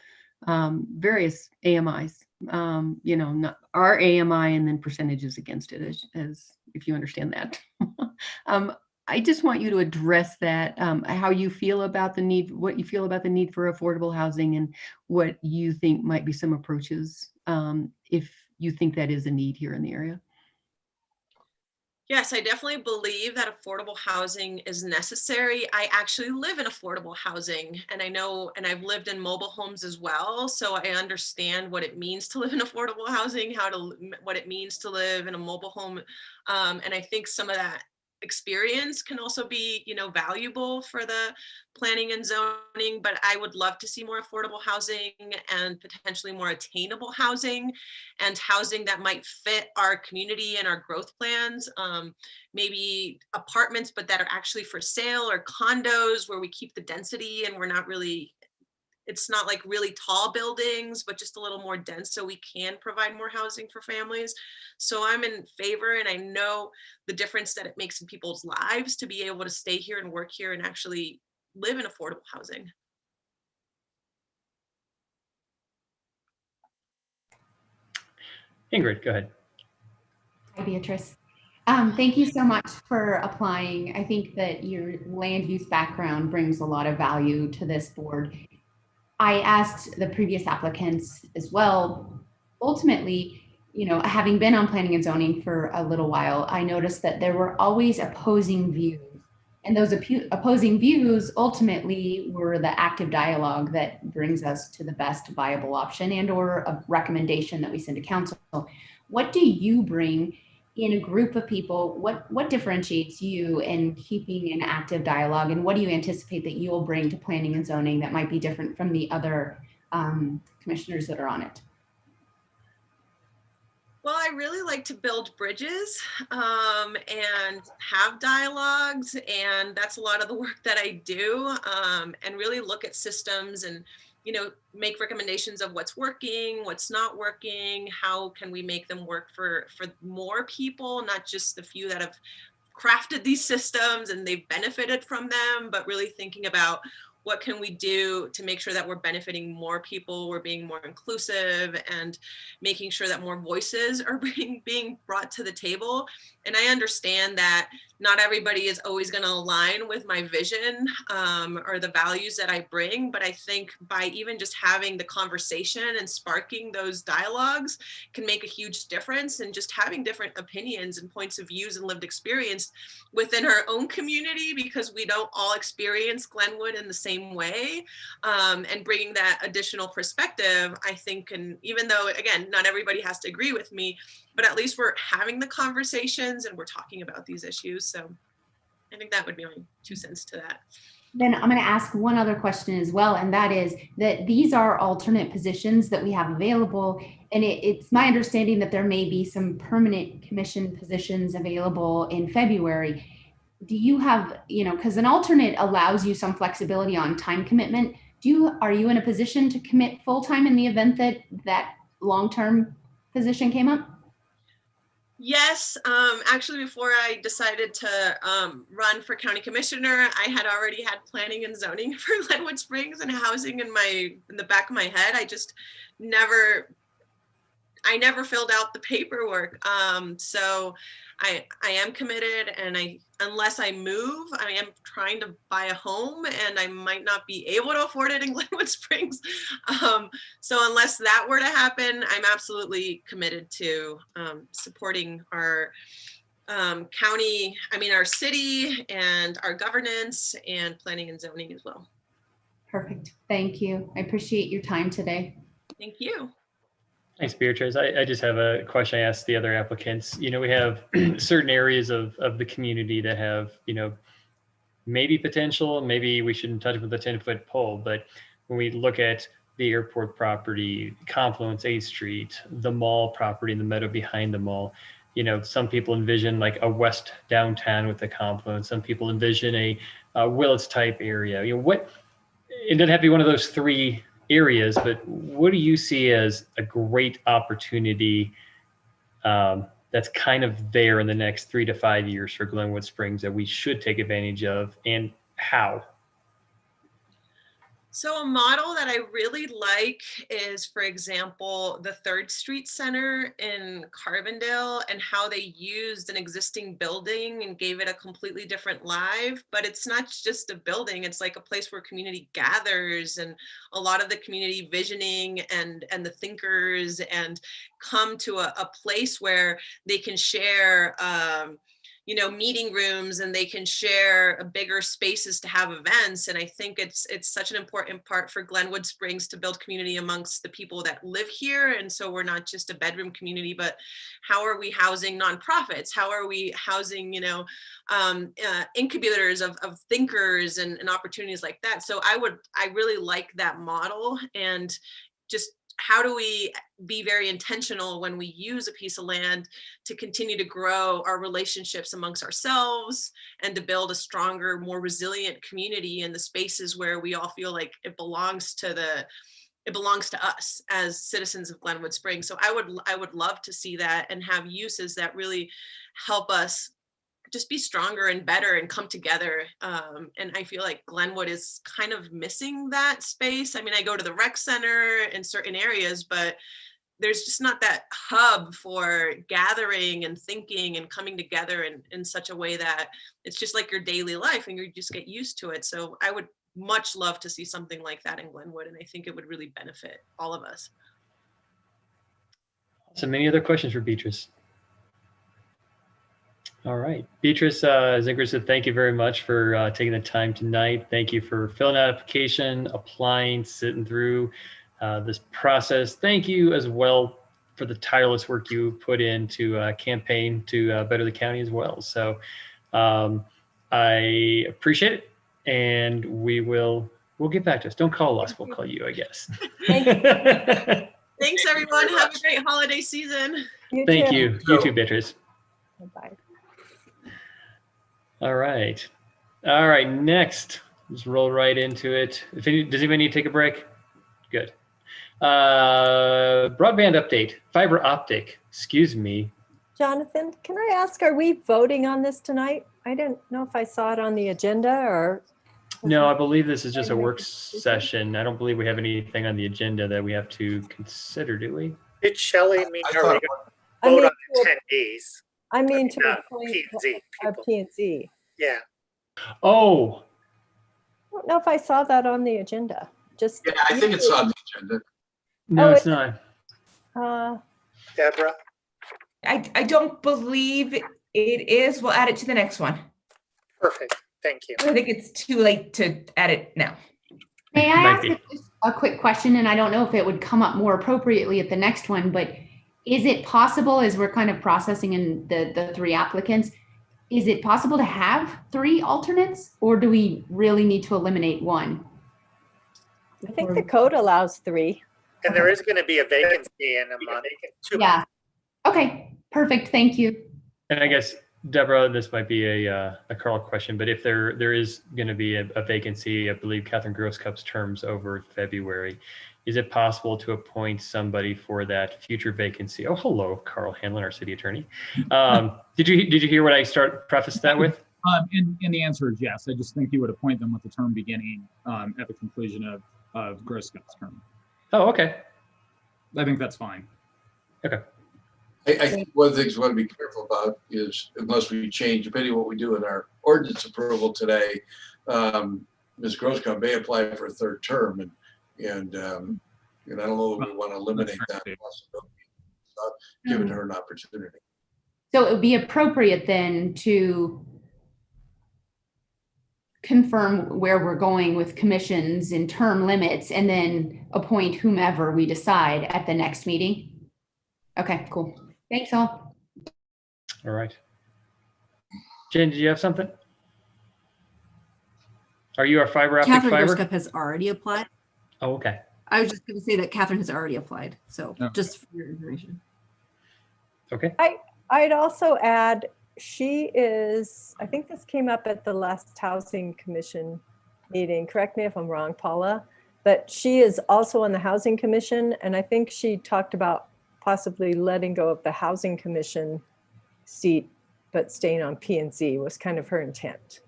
various AMIs, not our AMI and then percentages against it, as if you understand that. I just want you to address that, how you feel about the need, what you feel about the need for affordable housing, and what you think might be some approaches if you think that is a need here in the area. Yes, I definitely believe that affordable housing is necessary. I actually live in affordable housing, and I know, and I've lived in mobile homes as well. So I understand what it means to live in affordable housing, what it means to live in a mobile home. And I think some of that experience can also be, you know, valuable for the planning and zoning, but I would love to see more affordable housing and potentially more attainable housing and housing that might fit our community and our growth plans. Maybe apartments, but that are actually for sale, or condos where we keep the density and we're not really, it's not like really tall buildings, but just a little more dense so we can provide more housing for families. So I'm in favor, and I know the difference that it makes in people's lives to be able to stay here and work here and actually live in affordable housing. Ingrid, go ahead. Hi, Beatrice. Thank you so much for applying. I think that your land use background brings a lot of value to this board. I asked the previous applicants as well. Ultimately, you know, having been on planning and zoning for a little while, I noticed that there were always opposing views. And those opposing views ultimately were the active dialogue that brings us to the best viable option and or a recommendation that we send to council. What do you bring in a group of people? What differentiates you in keeping an active dialogue, and what do you anticipate that you'll bring to planning and zoning that might be different from the other commissioners that are on it? Well, I really like to build bridges and have dialogues, and that's a lot of the work that I do, and really look at systems and, you know, make recommendations of what's working, what's not working, how can we make them work for more people, not just the few that have crafted these systems and they've benefited from them, but really thinking about what can we do to make sure that we're benefiting more people, we're being more inclusive, and making sure that more voices are being brought to the table. And I understand that not everybody is always going to align with my vision or the values that I bring, but I think by even just having the conversation and sparking those dialogues can make a huge difference. And just having different opinions and points of views and lived experience within our own community, because we don't all experience Glenwood in the same way, and bringing that additional perspective, I think, and even though, again, not everybody has to agree with me, but at least we're having the conversations and we're talking about these issues. So I think that would be my 2 cents to that. Then I'm going to ask one other question as well, and that is that these are alternate positions that we have available, and it's my understanding that there may be some permanent commission positions available in February. Do you have, you know, because an alternate allows you some flexibility on time commitment. Are you in a position to commit full-time in the event that long-term position came up? Yes, actually, before I decided to run for county commissioner, I had already had planning and zoning for Glenwood Springs and housing in the back of my head. I just never filled out the paperwork. So I am committed, and unless I move, I am trying to buy a home, and I might not be able to afford it in Glenwood Springs. So unless that were to happen, I'm absolutely committed to supporting our county, our city and our governance and planning and zoning as well. Perfect. Thank you. I appreciate your time today. Thank you. Thanks, Beatrice. I just have a question I asked the other applicants. You know, we have certain areas of the community that have, you know, maybe potential, maybe we shouldn't touch with a 10-foot pole, but when we look at the airport property, Confluence 8th Street, the mall property in the meadow behind the mall, you know, some people envision like a west downtown with the Confluence. Some people envision a Willits type area. You know, it doesn't have to be one of those 3 areas, but what do you see as a great opportunity that's kind of there in the next 3 to 5 years for Glenwood Springs that we should take advantage of, and how? So a model that I really like is, for example, the 3rd Street Center in Carbondale, and how they used an existing building and gave it a completely different life. But it's not just a building, it's like a place where community gathers, and a lot of the community visioning and the thinkers and come to a place where they can share meeting rooms, and they can share a bigger spaces to have events. And I think it's such an important part for Glenwood Springs to build community amongst the people that live here. And so we're not just a bedroom community, but how are we housing nonprofits? How are we housing, incubators of thinkers and opportunities like that? So I really like that model. And just how do we be very intentional when we use a piece of land to continue to grow our relationships amongst ourselves and to build a stronger, more resilient community in the spaces where we all feel like it belongs to us as citizens of Glenwood Springs. So I would love to see that and have uses that really help us just be stronger and better and come together. And I feel like Glenwood is kind of missing that space. I mean, I go to the rec center in certain areas, but there's just not that hub for gathering and thinking and coming together in such a way that it's just like your daily life and you just get used to it. So I would much love to see something like that in Glenwood. And I think it would really benefit all of us. So many other questions for Beatrice. All right, Beatrice, as Ingrid said, thank you very much for taking the time tonight. Thank you for filling out application, applying, sitting through this process. Thank you as well for the tireless work you put into campaign to better the county as well. So I appreciate it, and we'll get back to us. Don't call us, we'll call you, I guess. Thank you. Thanks, everyone. Have a great holiday season. Thank you. You too, Beatrice. Bye. All right. Next, let's roll right into it. Does anybody need to take a break? Good. Broadband update, fiber optic, excuse me. Jonathan, can I ask, are we voting on this tonight? I didn't know if I saw it on the agenda or. No, I believe this is just a work session. I don't believe we have anything on the agenda that we have to consider, do we? Did Shelley mean I are thought we going to vote on attendees? I mean, to P&Z people. P&Z. Yeah. Oh. I don't know if I saw that on the agenda. Just. Yeah, I think it's on the agenda. No, it's not. Deborah? I don't believe it is. We'll add it to the next one. Perfect. Thank you. I think it's too late to add it now. May I Might ask be. a quick question? And I don't know if it would come up more appropriately at the next one, but is it possible, as we're kind of processing in the three applicants, is it possible to have 3 alternates, or do we really need to eliminate one? I think the code allows 3. And there is going to be a vacancy in a month. 2 months. Yeah. Okay, perfect. Thank you. And I guess, Deborah, this might be a Carl question, but if there is going to be a vacancy, I believe Catherine Grosskopf's term's over February. Is it possible to appoint somebody for that future vacancy? Oh, hello, Carl Hanlon, our city attorney. Did you hear what I prefaced that with? And the answer is yes. I just think you would appoint them with the term beginning at the conclusion of Grosskopf's term. Oh, okay. I think that's fine. Okay. I think one of the things we want to be careful about is, unless we change, depending on what we do in our ordinance approval today, Ms. Grosskopf may apply for a 3rd term, and I don't know that we want to eliminate that possibility, giving her an opportunity. So it would be appropriate then to confirm where we're going with commissions and term limits, and then appoint whomever we decide at the next meeting. Okay, cool. Thanks all. All right. Jen, did you have something? Are you our fiber optic Catherine fiber? Grosskopf has already applied. Oh, okay. I was just going to say that Catherine has already applied. So Okay. just for your information. Okay. I'd also add, she is, I think this came up at the last Housing Commission meeting. Correct me if I'm wrong, Paula, but she is also on the Housing Commission. And I think she talked about possibly letting go of the Housing Commission seat, but staying on P&Z was kind of her intent.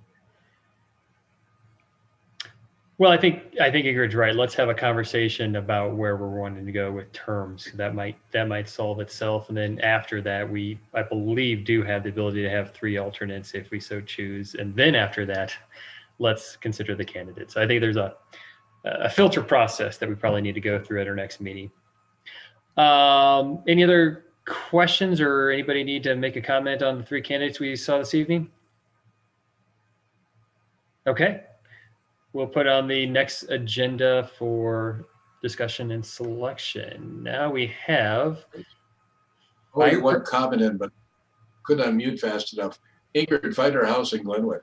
Well, I think Ingrid's right. Let's have a conversation about where we're wanting to go with terms. That might solve itself. And then after that, I believe, do have the ability to have 3 alternates if we so choose. And then after that, let's consider the candidates. I think there's a filter process that we probably need to go through at our next meeting. Any other questions or anybody need to make a comment on the three candidates we saw this evening? Okay. We'll put on the next agenda for discussion and selection. Now we have. Oh, you one comment in, but couldn't unmute fast enough. Ingrid, find her house in Glenwood.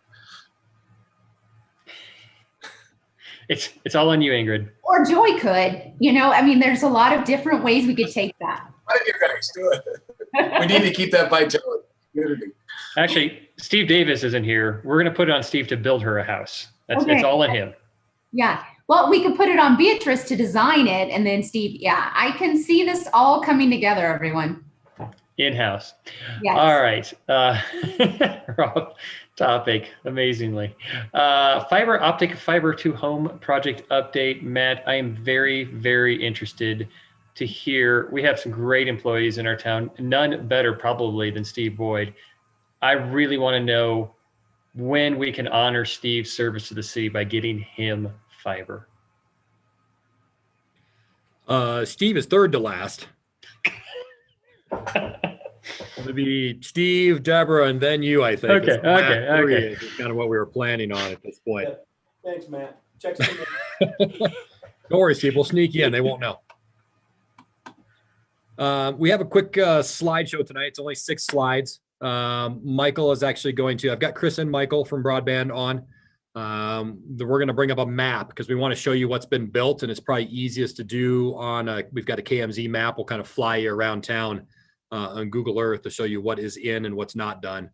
It's all on you, Ingrid. Or Joy could, I mean, there's a lot of different ways we could take that. Why do you guys do it? We need to keep that vitality. Actually, Steve Davis isn't here. We're going to put it on Steve to build her a house. It's Okay. all on him. Yeah. Well, we could put it on Beatrice to design it, and then Steve. Yeah, I can see this all coming together, everyone. In-house. Yes. All right. Rob, topic, amazingly. Optic fiber to home project update. Matt, I am very, very interested to hear. We have some great employees in our town, none better probably than Steve Boyd. I really want to know when we can honor Steve's service to the city by getting him fiber. Steve is third to last. It'll be Steve, Deborah, and then you, I think. Okay, okay. Is kind of what we were planning on at this point. Yeah. Thanks, Matt. Check some Don't worry, Steve. We'll sneak you in. They won't know. We have a quick slideshow tonight. It's only 6 slides. Michael is actually going to, I've got Chris and Michael from Broadband on. We're going to bring up a map because we want to show you what's been built, and it's probably easiest to do on we've got a KMZ map. We'll kind of fly you around town on Google Earth to show you what is in and what's not done.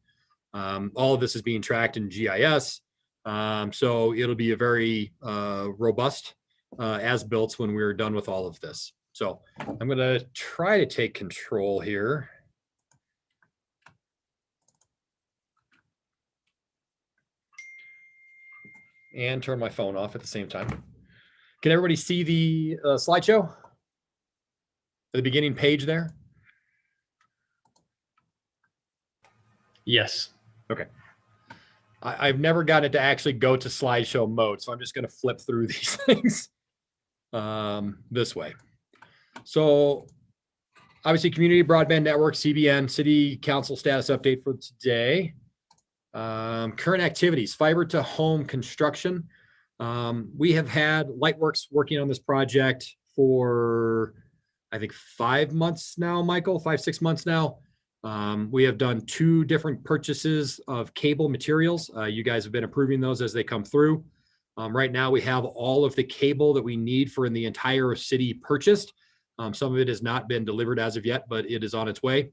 All of this is being tracked in GIS. So it'll be a very robust as-built when we're done with all of this. So I'm going to try to take control here. And turn my phone off at the same time. Can everybody see the slideshow? At the beginning page there? Yes. Okay. I've never gotten it to actually go to slideshow mode, so I'm just going to flip through these things this way. So obviously community broadband network, CBN, city council status update for today. Current activities, fiber to home construction. We have had Lightworks working on this project for, I think, 5 months now, Michael, 5-6 months now. We have done 2 different purchases of cable materials. You guys have been approving those as they come through. Right now we have all of the cable that we need for the entire city purchased. Some of it has not been delivered as of yet, but it is on its way.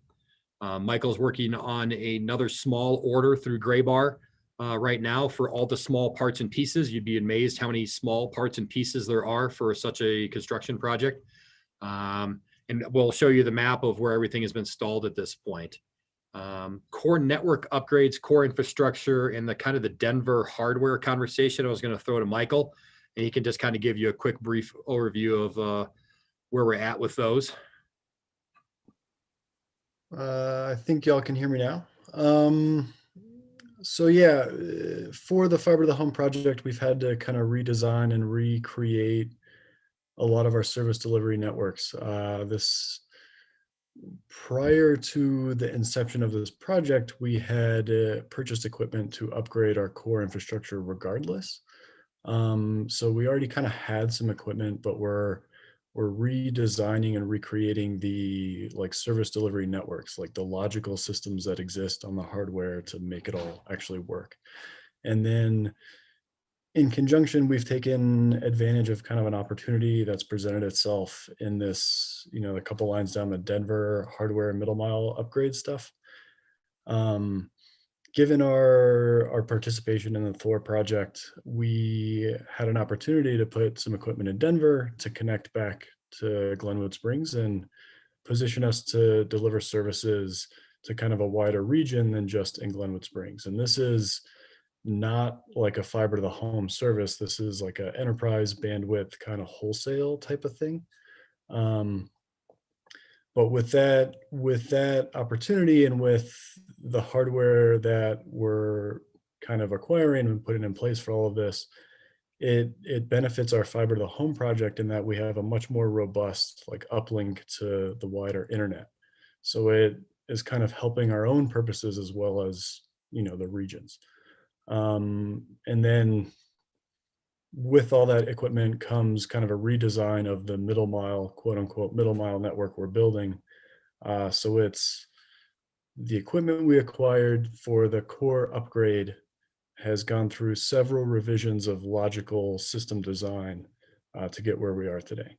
Michael's working on another small order through Graybar right now for all the small parts and pieces. You'd be amazed how many small parts and pieces there are for such a construction project. And we'll show you the map of where everything has been installed at this point. Core network upgrades, core infrastructure, and the kind of the Denver hardware conversation I was going to throw to Michael, and he can just kind of give you a quick brief overview of where we're at with those. I think y'all can hear me now. So yeah, for the fiber to the home project, we've had to kind of redesign and recreate a lot of our service delivery networks. Prior to the inception of this project, we had purchased equipment to upgrade our core infrastructure regardless. So we already kind of had some equipment, but we're redesigning and recreating the service delivery networks, like the logical systems that exist on the hardware to make it all actually work. And then in conjunction, we've taken advantage of kind of an opportunity that's presented itself in this, a couple lines down the Denver hardware middle mile upgrade stuff. Given our participation in the Thor project, we had an opportunity to put some equipment in Denver to connect back to Glenwood Springs and position us to deliver services to kind of a wider region than just in Glenwood Springs. And this is not like a fiber to the home service. This is like an enterprise bandwidth kind of wholesale type of thing. But with that opportunity and with the hardware that we're kind of acquiring and putting in place for all of this, it benefits our fiber to the home project in that we have a much more robust uplink to the wider internet. So it is kind of helping our own purposes as well as, the regions. And then with all that equipment comes kind of a redesign of the middle mile, quote unquote, middle mile network we're building. So it's the equipment we acquired for the core upgrade has gone through several revisions of logical system design to get where we are today.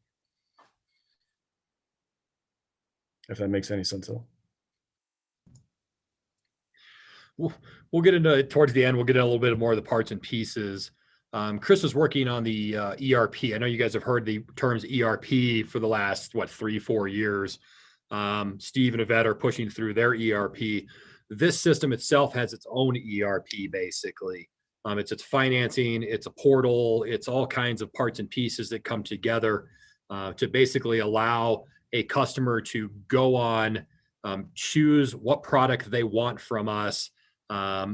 If that makes any sense at all. We'll get into it towards the end. We'll get into a little bit more of the parts and pieces. Chris is working on the ERP. I know you guys have heard the terms ERP for the last, 3-4 years. Steve and Yvette are pushing through their ERP. This system itself has its own ERP, basically. It's financing, it's a portal, it's all kinds of parts and pieces that come together to basically allow a customer to go on, choose what product they want from us,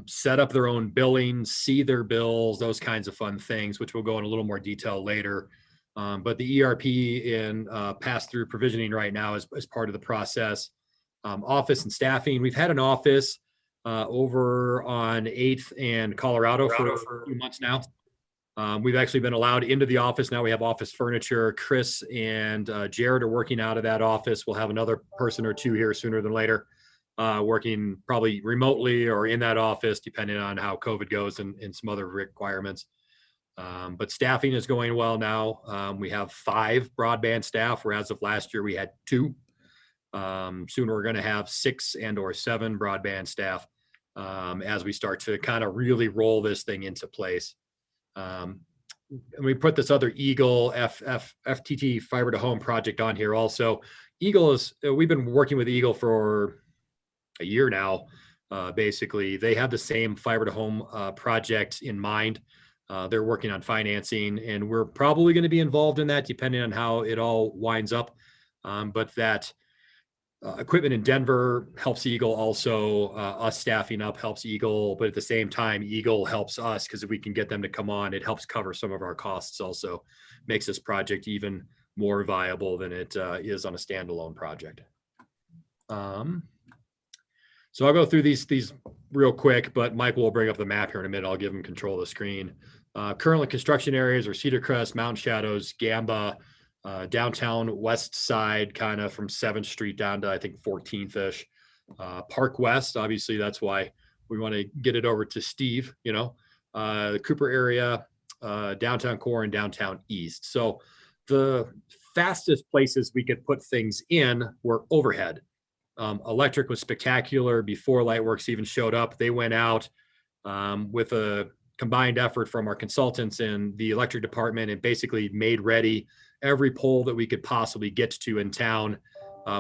set up their own billing, see their bills, those kinds of fun things, which we'll go in a little more detail later. But the ERP in pass-through provisioning right now is part of the process. Office and staffing. We've had an office over on 8th and Colorado for a few months now. We've actually been allowed into the office. Now we have office furniture. Chris and Jared are working out of that office. We'll have another person or two here sooner than later, working probably remotely or in that office, depending on how COVID goes and some other requirements. But staffing is going well now. We have 5 broadband staff, where as of last year we had 2. Soon we're going to have 6 and or 7 broadband staff as we start to kind of really roll this thing into place. And we put this other Eagle FTT fiber to home project on here also. Eagle is, we've been working with Eagle for a year now. Basically, they have the same fiber to home project in mind. They're working on financing, and we're probably going to be involved in that depending on how it all winds up. But that equipment in Denver helps Eagle also. Us staffing up helps Eagle, but at the same time, Eagle helps us because if we can get them to come on, it helps cover some of our costs also. Makes this project even more viable than it is on a standalone project. So I'll go through these real quick, but Michael will bring up the map here in a minute. I'll give him control of the screen. Currently construction areas are Cedar Crest, Mountain Shadows, Gamba, downtown west side, kind of from 7th Street down to I think 14th-ish. Park West, obviously that's why we want to get it over to Steve, the Cooper area, downtown core, and downtown east. So the fastest places we could put things in were overhead. Electric was spectacular before Lightworks even showed up. They went out with a combined effort from our consultants and the electric department and basically made ready every pole that we could possibly get to in town,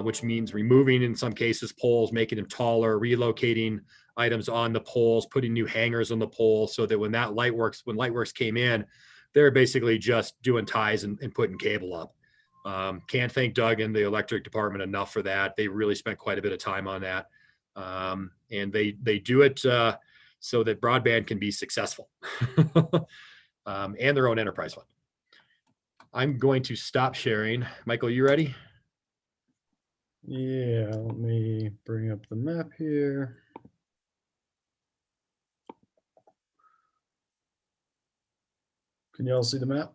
which means removing, in some cases, poles, making them taller, relocating items on the poles, putting new hangers on the poles, so that when Lightworks came in, they're basically just doing ties and putting cable up. Can't thank Doug and the electric department enough for that. They really spent quite a bit of time on that. And they do it so that broadband can be successful and their own enterprise fund. I'm going to stop sharing. Michael, you ready? Yeah, let me bring up the map here. Can you all see the map?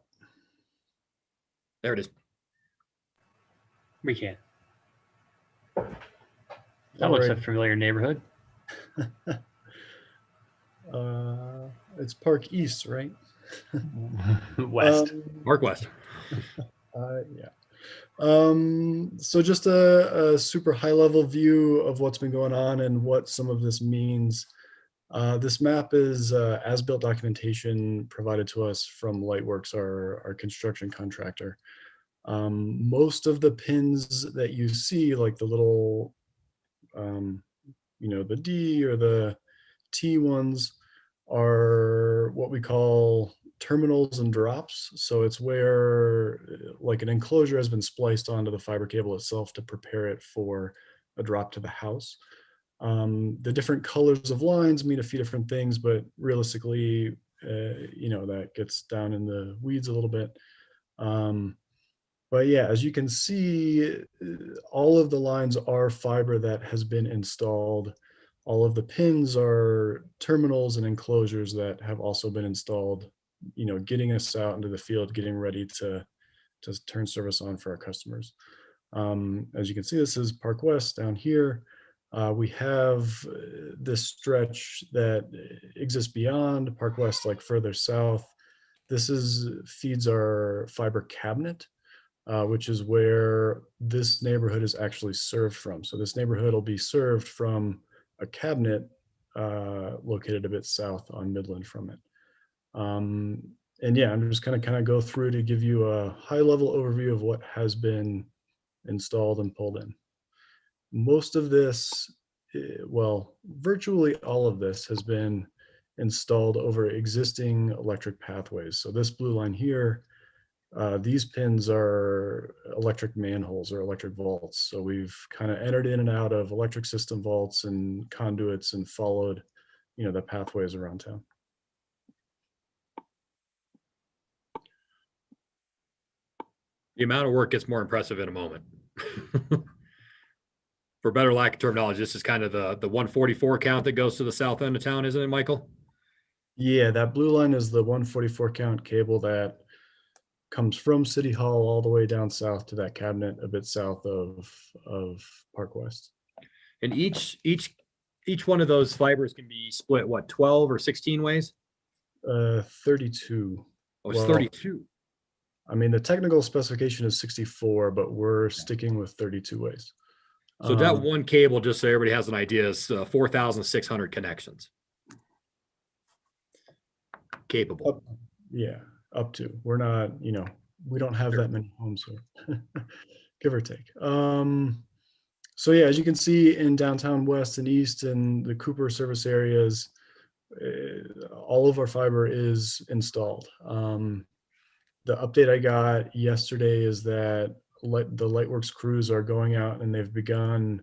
There it is. We can. That looks like a familiar neighborhood. It's Park East, right? West. Park West. Yeah. So just a super high level view of what's been going on and what some of this means. This map is as-built documentation provided to us from Lightworks, our construction contractor. Most of the pins that you see, like the little, the D or the T ones, are what we call terminals and drops. So it's where like an enclosure has been spliced onto the fiber cable itself to prepare it for a drop to the house. The different colors of lines mean a few different things, but realistically, that gets down in the weeds a little bit. But yeah, as you can see, all of the lines are fiber that has been installed. All of the pins are terminals and enclosures that have also been installed, getting us out into the field, getting ready to turn service on for our customers. As you can see, this is Park West down here. We have this stretch that exists beyond Park West, like further south. This feeds our fiber cabinet, which is where this neighborhood is actually served from. So this neighborhood will be served from a cabinet located a bit south on Midland from it. And yeah, I'm just going to kind of go through to give you a high level overview of what has been installed and pulled in. Most of this, well, virtually all of this has been installed over existing electric pathways. So this blue line here, these pins are electric manholes or electric vaults. So we've kind of entered in and out of electric system vaults and conduits and followed, the pathways around town. The amount of work gets more impressive in a moment. For better lack of terminology, this is kind of the 144 count that goes to the south end of town, isn't it, Michael? Yeah, that blue line is the 144 count cable that comes from City Hall all the way down south to that cabinet a bit south of Park West. And each one of those fibers can be split, what, 12 or 16 ways? 32. Oh, it's 32. I mean, the technical specification is 64, but we're sticking with 32 ways. So that one cable, just so everybody has an idea, is 4,600 connections. Capable. Up to. We're not, we don't have that many homes here, give or take. So yeah, as you can see in downtown West and East and the Cooper service areas, all of our fiber is installed. The update I got yesterday is that the Lightworks crews are going out and they've begun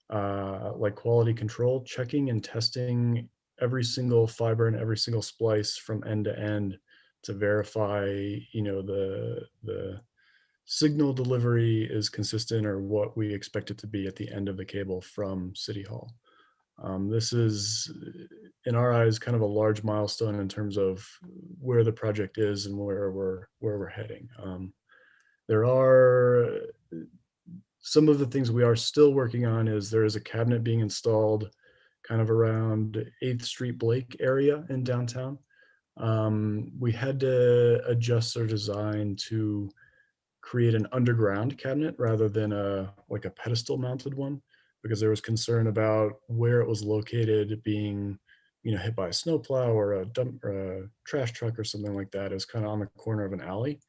like quality control, checking and testing every single fiber and every single splice from end to end to verify, the signal delivery is consistent or what we expect it to be at the end of the cable from City Hall. This is, in our eyes, kind of a large milestone in terms of where the project is and where we're heading. There are some of the things we are still working on. Is there is a cabinet being installed kind of around 8th Street Blake area in downtown. We had to adjust our design to create an underground cabinet rather than a pedestal mounted one, because there was concern about where it was located being, hit by a snowplow or a dump or a trash truck or something like that. It was kind of on the corner of an alley.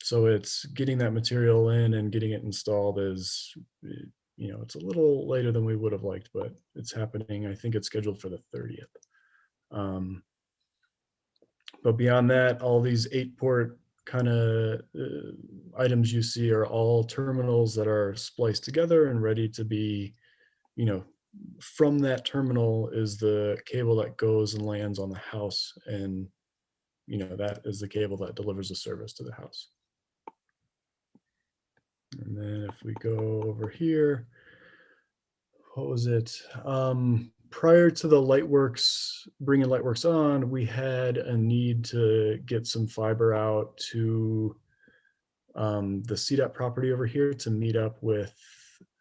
So it's getting that material in and getting it installed is, it's a little later than we would have liked, but it's happening. I think it's scheduled for the 30th. But beyond that, all these 8-port kind of items you see are all terminals that are spliced together and ready to be, from that terminal is the cable that goes and lands on the house. And, that is the cable that delivers the service to the house. And then if we go over here, what was it? Prior to the Lightworks, bringing Lightworks on, we had a need to get some fiber out to the CDOT property over here to meet up with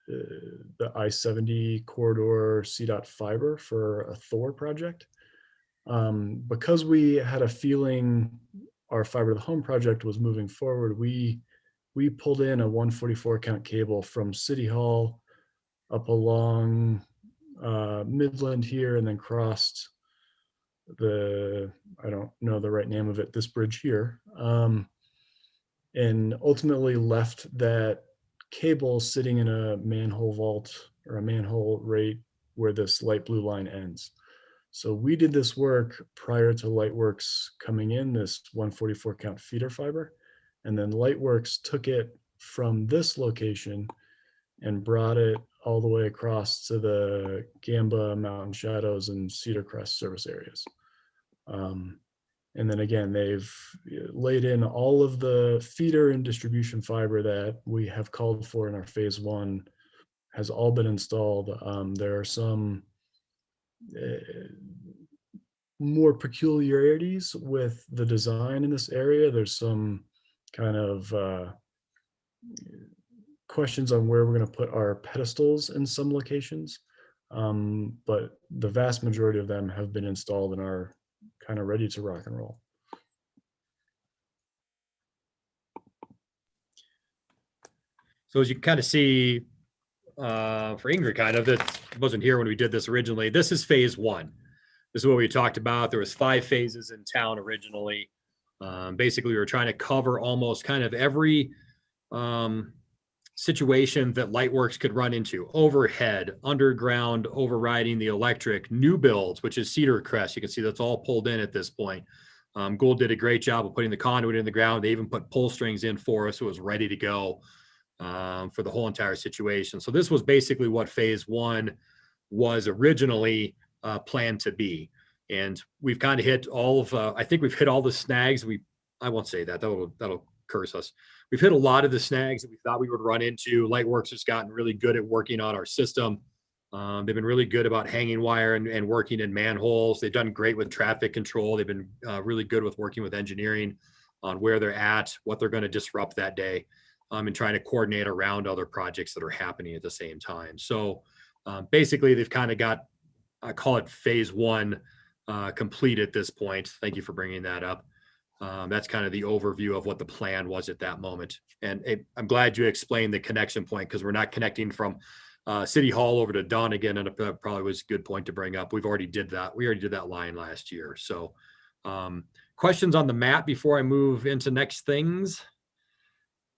the I-70 corridor CDOT fiber for a Thor project. Because we had a feeling our fiber to the home project was moving forward, we pulled in a 144 count cable from City Hall up along Midland here and then crossed I don't know the right name of it, this bridge here, and ultimately left that cable sitting in a manhole vault or a manhole right where this light blue line ends. So we did this work prior to Lightworks coming in, this 144 count feeder fiber, and then Lightworks took it from this location and brought it all the way across to the Gamba, Mountain Shadows, and Cedar Crest service areas. And then again, they've laid in all of the feeder and distribution fiber that we have called for in our phase one has all been installed. There are some more peculiarities with the design in this area. There's some kind of questions on where we're going to put our pedestals in some locations. But the vast majority of them have been installed and are kind of ready to rock and roll. So as you can kind of see, for Ingrid, kind of, that wasn't here when we did this originally. This is phase one. This is what we talked about. There was 5 phases in town originally. Basically, we were trying to cover almost kind of every situation that Lightworks could run into: overhead, underground, overriding the electric, new builds, which is Cedar Crest. You can see that's all pulled in at this point. Gould did a great job of putting the conduit in the ground. They even put pull strings in for us, so it was ready to go for the whole entire situation. So this was basically what phase one was originally planned to be. And we've kind of hit all of, I think we've hit all the snags. I won't say that, that'll curse us. We've hit a lot of the snags that we thought we would run into. Lightworks has gotten really good at working on our system. They've been really good about hanging wire and working in manholes. They've done great with traffic control. They've been really good with working with engineering on where they're at, what they're going to disrupt that day, and trying to coordinate around other projects that are happening at the same time. So basically, they've kind of got, I call it phase one, complete at this point. Thank you for bringing that up. That's kind of the overview of what the plan was at that moment. And I'm glad you explained the connection point, because we're not connecting from City Hall over to Donegan, and it probably was a good point to bring up. We already did that line last year. So questions on the map before I move into next things?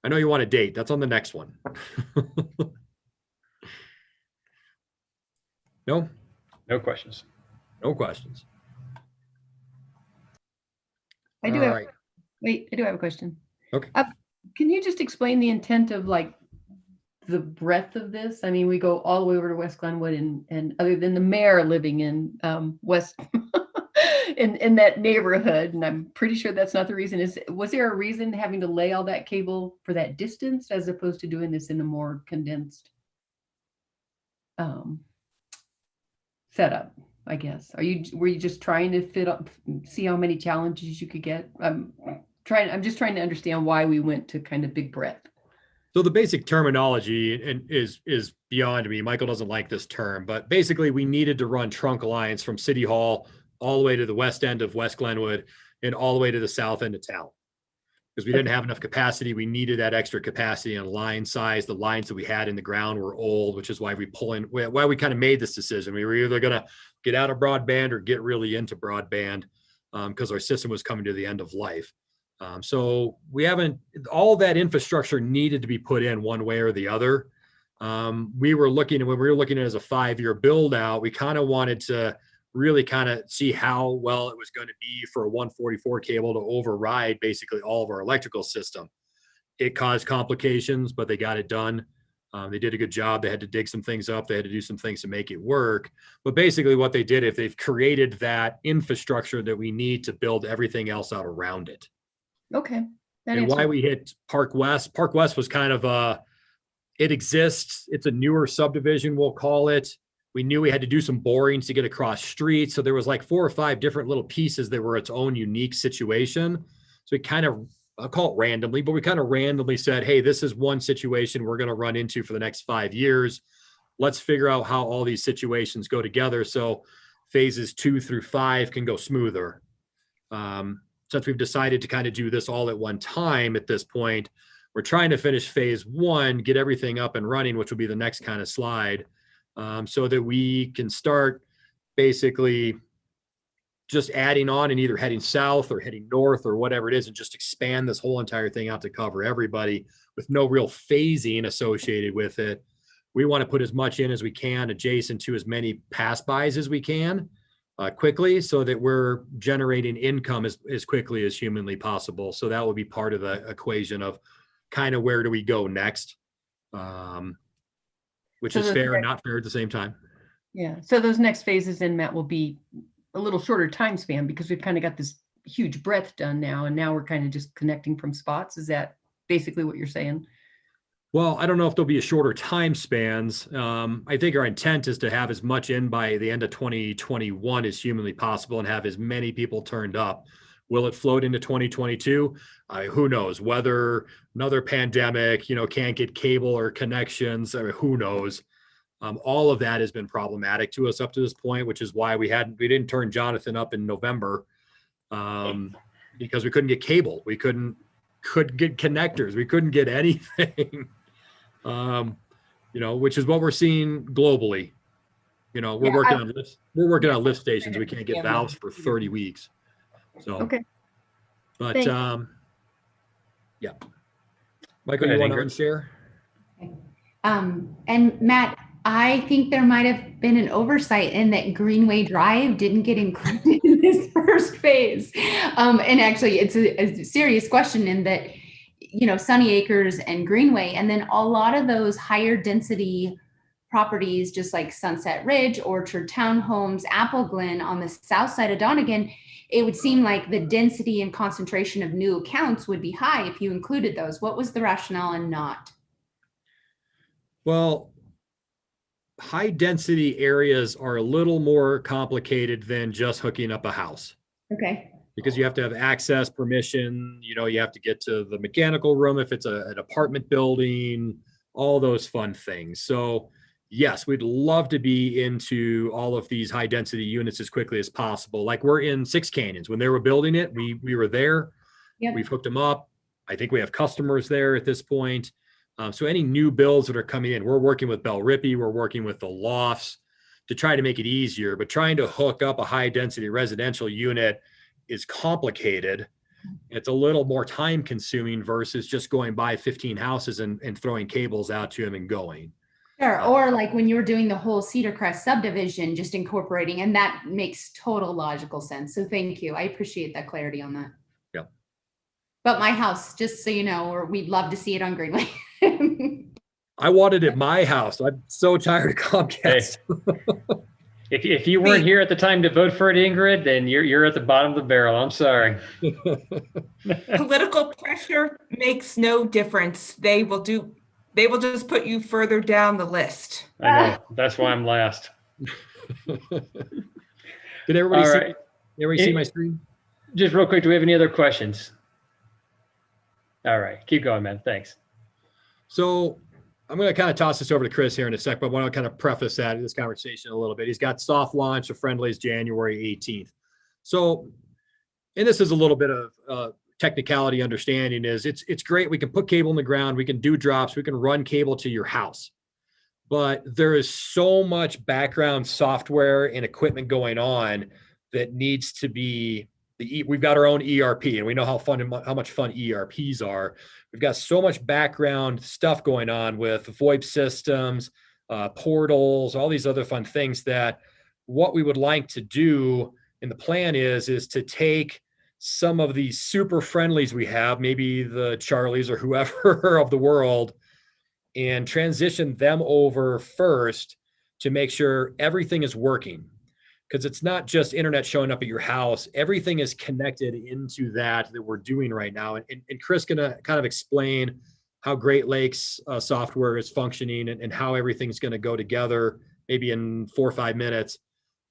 I know you want a date. That's on the next one. No? No questions. No questions. I do All have, right. wait, I do have a question. Okay. Can you just explain the intent of like the breadth of this? I mean, we go all the way over to West Glenwood, and other than the mayor living in West in that neighborhood, and I'm pretty sure that's not the reason. Was there a reason having to lay all that cable for that distance as opposed to doing this in a more condensed setup, I guess? Were you just trying to fit up, see how many challenges you could get? I'm just trying to understand why we went to kind of big breadth. So the basic terminology is beyond me. Michael doesn't like this term, but basically we needed to run trunk lines from City Hall all the way to the west end of West Glenwood and all the way to the south end of town. Because we didn't have enough capacity. We needed that extra capacity and line size. The lines that we had in the ground were old, which is why we kind of made this decision. We were either going to get out of broadband or get really into broadband because our system was coming to the end of life. So all that infrastructure needed to be put in one way or the other. When we were looking at it as a 5-year build out, we kind of wanted to really kind of see how well it was going to be for a 144 cable to override basically all of our electrical system. It caused complications, but they got it done. They did a good job. They had to dig some things up. They had to do some things to make it work. But basically what they did, if they've created that infrastructure that we need to build everything else out around it. Okay. And why we hit Park West was kind of it exists. It's a newer subdivision, we'll call it. We knew we had to do some borings to get across streets. So there was like 4 or 5 different little pieces that were its own unique situation. So we kind of, I'll call it randomly, but we kind of randomly said, hey, this is one situation we're going to run into for the next 5 years. Let's figure out how all these situations go together so phases 2 through 5 can go smoother. Since we've decided to kind of do this all at one time at this point, we're trying to finish phase 1, get everything up and running, which will be the next kind of slide. So that we can start basically just adding on and either heading south or heading north or whatever it is, and just expand this whole entire thing out to cover everybody with no real phasing associated with it. We want to put as much in as we can adjacent to as many pass-bys as we can quickly, so that we're generating income as quickly as humanly possible. So that will be part of the equation of kind of where do we go next. Which is fair and not fair at the same time. Yeah. So those next phases in Matt will be a little shorter time span because we've kind of got this huge breadth done now, and now we're kind of just connecting from spots. Is that basically what you're saying? Well, I don't know if there'll be a shorter time spans. I think our intent is to have as much in by the end of 2021 as humanly possible and have as many people turned up. Will it float into 2022? Who knows? Whether another pandemic, can't get cable or connections, who knows? All of that has been problematic to us up to this point, which is why we didn't turn Jonathan up in November, because we couldn't get cable. We couldn't get connectors. We couldn't get anything. Which is what we're seeing globally. We're working on lift stations. We can't get valves for 30 weeks. So, okay. But, yeah. Michael, Go you ahead, want to Ingrid. unshare? And Matt, I think there might have been an oversight in that Greenway Drive didn't get included in this first phase. And actually, it's a serious question in that, Sunny Acres and Greenway, and then a lot of those higher density properties, just like Sunset Ridge, Orchard Townhomes, Apple Glen on the south side of Donegan, it would seem like the density and concentration of new accounts would be high if you included those. What was the rationale and not? Well, high density areas are a little more complicated than just hooking up a house. Okay. Because you have to have access permission, you have to get to the mechanical room if it's an apartment building, all those fun things. So yes, we'd love to be into all of these high density units as quickly as possible. Like we're in Six Canyons. When they were building it, we were there. Yep. We've hooked them up. I think we have customers there at this point. So any new builds that are coming in, we're working with Bell Rippey, we're working with the lofts to try to make it easier, but trying to hook up a high density residential unit is complicated. It's a little more time consuming versus just going by 15 houses and throwing cables out to them and going. Sure. Or like when you were doing the whole Cedar Crest subdivision, just incorporating, and that makes total logical sense. So thank you. I appreciate that clarity on that. Yeah. But my house, just so you know, or we'd love to see it on Greenway. I want it at my house. I'm so tired of Comcast. Hey. If you weren't here at the time to vote for it, Ingrid, then you're at the bottom of the barrel. I'm sorry. Political pressure makes no difference. They will just put you further down the list. I know. That's why I'm last. Did everybody see my screen? Just real quick, do we have any other questions? All right, keep going, man. Thanks. So I'm going to kind of toss this over to Chris here in a sec, but I want to kind of preface this conversation a little bit. He's got soft launch of Friendly's January 18th. So, and this is a little bit of technicality understanding is it's great. We can put cable in the ground. We can do drops. We can run cable to your house. But there is so much background software and equipment going on that needs to be we've got our own ERP, and we know how much fun ERPs are. We've got so much background stuff going on with VoIP systems, portals, all these other fun things that what we would like to do in the plan is to take some of these super friendlies we have, maybe the Charlies or whoever of the world, and transition them over first to make sure everything is working. Because it's not just internet showing up at your house. Everything is connected into that we're doing right now. And Chris gonna kind of explain how Great Lakes software is functioning and how everything's gonna go together, maybe in 4 or 5 minutes.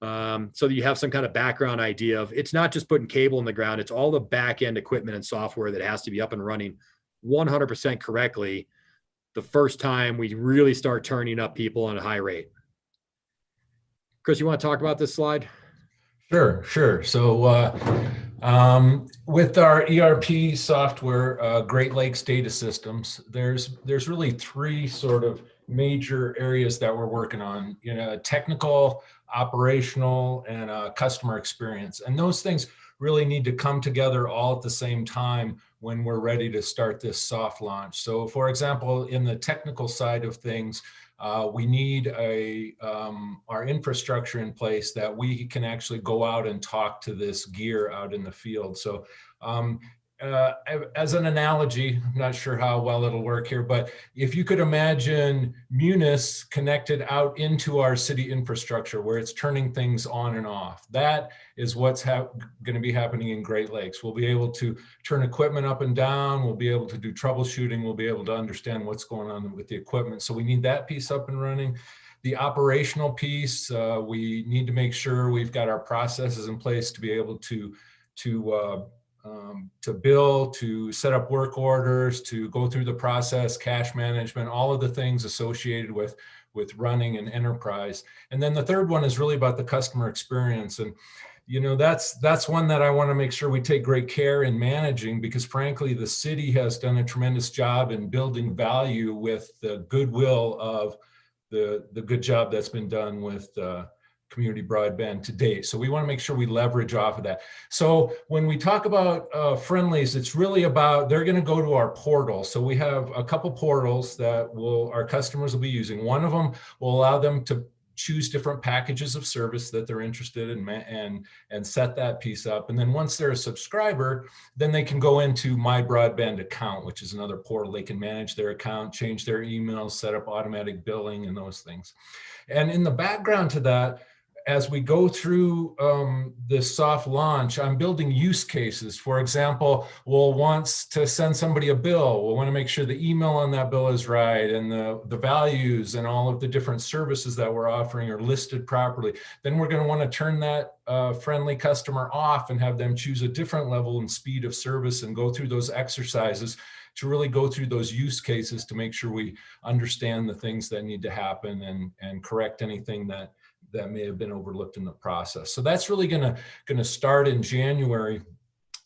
So that you have some kind of background idea of it's not just putting cable in the ground, it's all the back end equipment and software that has to be up and running 100% correctly the first time we really start turning up people on a high rate. Chris, you want to talk about this slide? Sure. So with our ERP software, Great Lakes Data Systems, there's really 3 sort of major areas that we're working on, technical, operational, and customer experience. And those things really need to come together all at the same time when we're ready to start this soft launch. So for example, in the technical side of things, we need our infrastructure in place that we can actually go out and talk to this gear out in the field. So as an analogy, I'm not sure how well it'll work here, but if you could imagine Munis connected out into our city infrastructure where it's turning things on and off, that is what's going to be happening in Great Lakes. We'll be able to turn equipment up and down. We'll be able to do troubleshooting. We'll be able to understand what's going on with the equipment. So we need that piece up and running. The operational piece, we need to make sure we've got our processes in place to be able to bill, to set up work orders, to go through the process, cash management, all of the things associated with running an enterprise. And then the third one is really about the customer experience. And that's one that I want to make sure we take great care in managing, because frankly, the city has done a tremendous job in building value with the goodwill of the good job that's been done with community broadband to date. So we want to make sure we leverage off of that. So when we talk about friendlies, it's really about, they're going to go to our portal. So we have a couple portals that our customers will be using. One of them will allow them to choose different packages of service that they're interested in and set that piece up. And then once they're a subscriber, then they can go into My Broadband Account, which is another portal. They can manage their account, change their emails, set up automatic billing and those things. And in the background to that, as we go through this soft launch, I'm building use cases. For example, we'll want to send somebody a bill. We'll want to make sure the email on that bill is right and the values and all of the different services that we're offering are listed properly. Then we're going to want to turn that friendly customer off and have them choose a different level and speed of service and go through those exercises to really go through those use cases to make sure we understand the things that need to happen and correct anything that may have been overlooked in the process. So that's really going to start in January.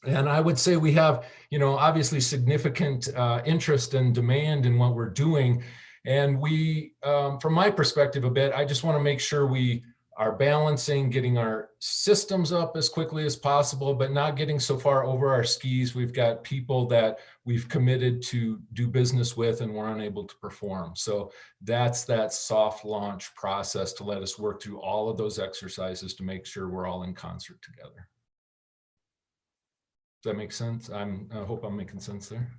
And I would say we have, obviously significant interest and demand in what we're doing. And we, from my perspective a bit, I just want to make sure we are balancing getting our systems up as quickly as possible, but not getting so far over our skis. We've got people that we've committed to do business with and we're unable to perform. So that's that soft launch process to let us work through all of those exercises to make sure we're all in concert together. Does that make sense? I hope I'm making sense there.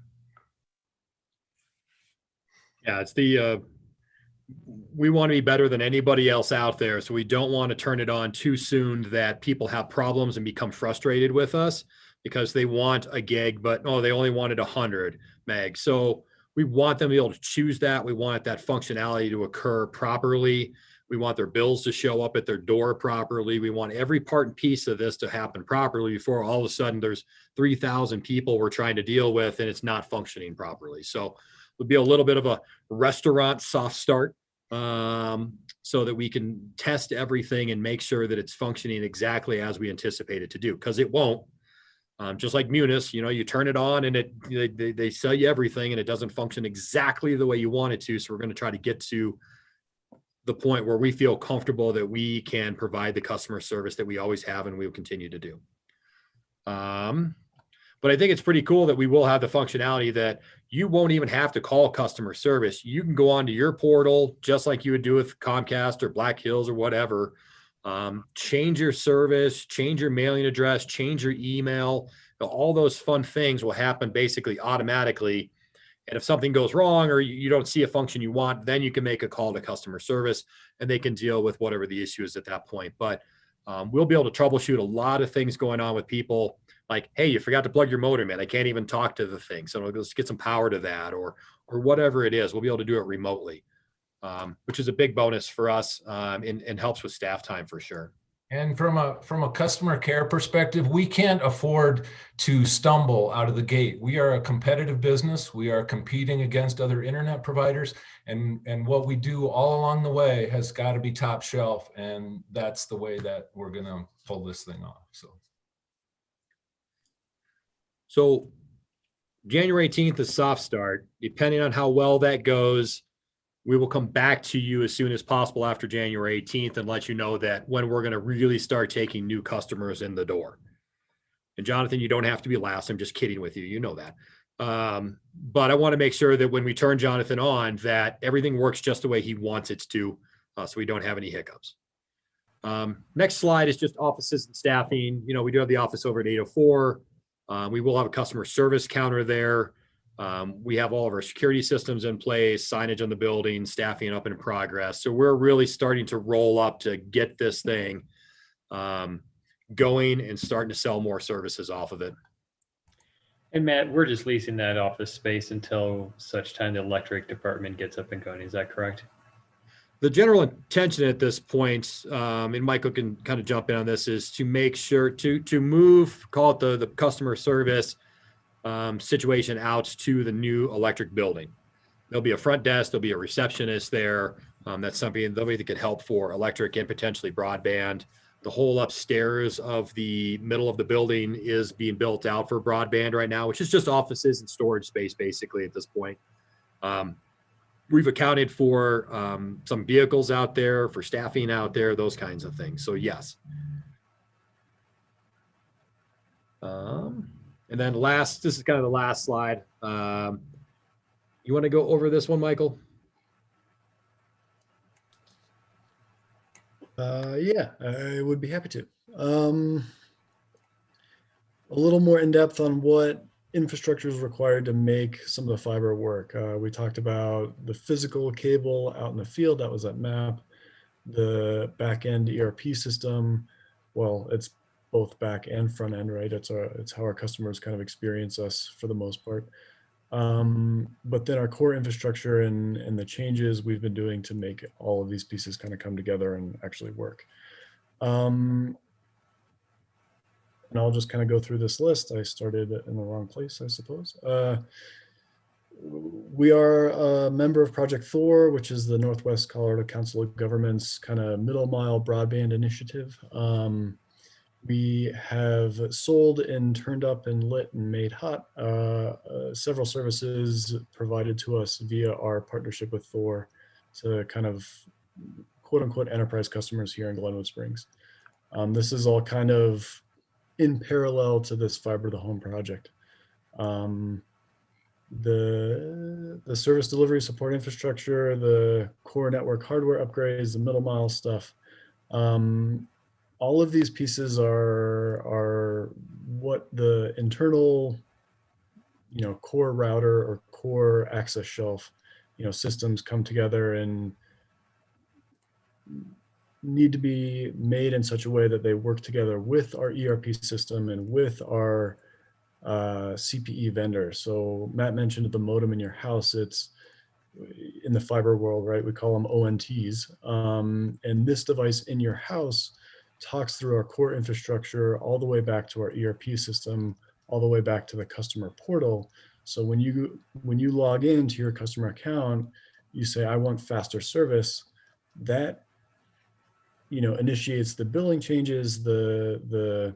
Yeah, it's we want to be better than anybody else out there. So we don't want to turn it on too soon that people have problems and become frustrated with us because they want a gig, but they only wanted 100 meg. So we want them to be able to choose that. We want that functionality to occur properly. We want their bills to show up at their door properly. We want every part and piece of this to happen properly before all of a sudden there's 3,000 people we're trying to deal with and it's not functioning properly. So it'll be a little bit of a restaurant soft start so that we can test everything and make sure that it's functioning exactly as we anticipate it to do, because it won't. Just like Munis, you turn it on and they sell you everything and it doesn't function exactly the way you want it to. So we're going to try to get to the point where we feel comfortable that we can provide the customer service that we always have and we will continue to do. But I think it's pretty cool that we will have the functionality that you won't even have to call customer service. You can go onto your portal, just like you would do with Comcast or Black Hills or whatever. Change your service, change your mailing address, change your email. All those fun things will happen basically automatically. And if something goes wrong or you don't see a function you want, then you can make a call to customer service and they can deal with whatever the issue is at that point. But we'll be able to troubleshoot a lot of things going on with people. Like, hey, you forgot to plug your modem in. I can't even talk to the thing. So let's get some power to that or whatever it is. We'll be able to do it remotely, which is a big bonus for us and helps with staff time for sure. And from a customer care perspective, we can't afford to stumble out of the gate. We are a competitive business. We are competing against other internet providers. And what we do all along the way has got to be top shelf. And that's the way that we're going to pull this thing off. So January 18th is soft start. Depending on how well that goes, we will come back to you as soon as possible after January 18th and let you know that when we're going to really start taking new customers in the door. And Jonathan, you don't have to be last. I'm just kidding with you. You know that. But I want to make sure that when we turn Jonathan on, that everything works just the way he wants it to, so we don't have any hiccups. Next slide is just offices and staffing. We do have the office over at 804. We will have a customer service counter there. We have all of our security systems in place, signage on the building, staffing up in progress. So we're really starting to roll up to get this thing going and starting to sell more services off of it. And Matt, we're just leasing that office space until such time the electric department gets up and going. Is that correct? The general intention at this point, and Michael can kind of jump in on this, is to make sure to move, call it the customer service situation out to the new electric building. There'll be a front desk, there'll be a receptionist there. That's something that could help for electric and potentially broadband. The whole upstairs of the middle of the building is being built out for broadband right now, which is just offices and storage space basically at this point. We've accounted for some vehicles out there, for staffing out there, those kinds of things. So yes. And then this is kind of the last slide. You want to go over this one, Michael? Yeah, I would be happy to. A little more in depth on what infrastructure is required to make some of the fiber work. We talked about the physical cable out in the field. That was that map. The back end ERP system. Well, it's both back and front end, right? It's how our customers kind of experience us for the most part. But then our core infrastructure and the changes we've been doing to make all of these pieces kind of come together and actually work. And I'll just kind of go through this list. I started in the wrong place, I suppose. We are a member of Project Thor, which is the Northwest Colorado Council of Governments kind of middle mile broadband initiative. We have sold and turned up and lit and made hot several services provided to us via our partnership with Thor to kind of quote unquote enterprise customers here in Glenwood Springs. This is all kind of in parallel to this fiber to the home project. The service delivery support infrastructure, the core network hardware upgrades, the middle mile stuff. All of these pieces are what the internal, core router or core access shelf, systems come together and need to be made in such a way that they work together with our ERP system and with our CPE vendor. So Matt mentioned the modem in your house. It's in the fiber world, right? We call them ONTs. And this device in your house talks through our core infrastructure all the way back to our ERP system, all the way back to the customer portal. So when you log into your customer account, you say, I want faster service. That initiates the billing changes, the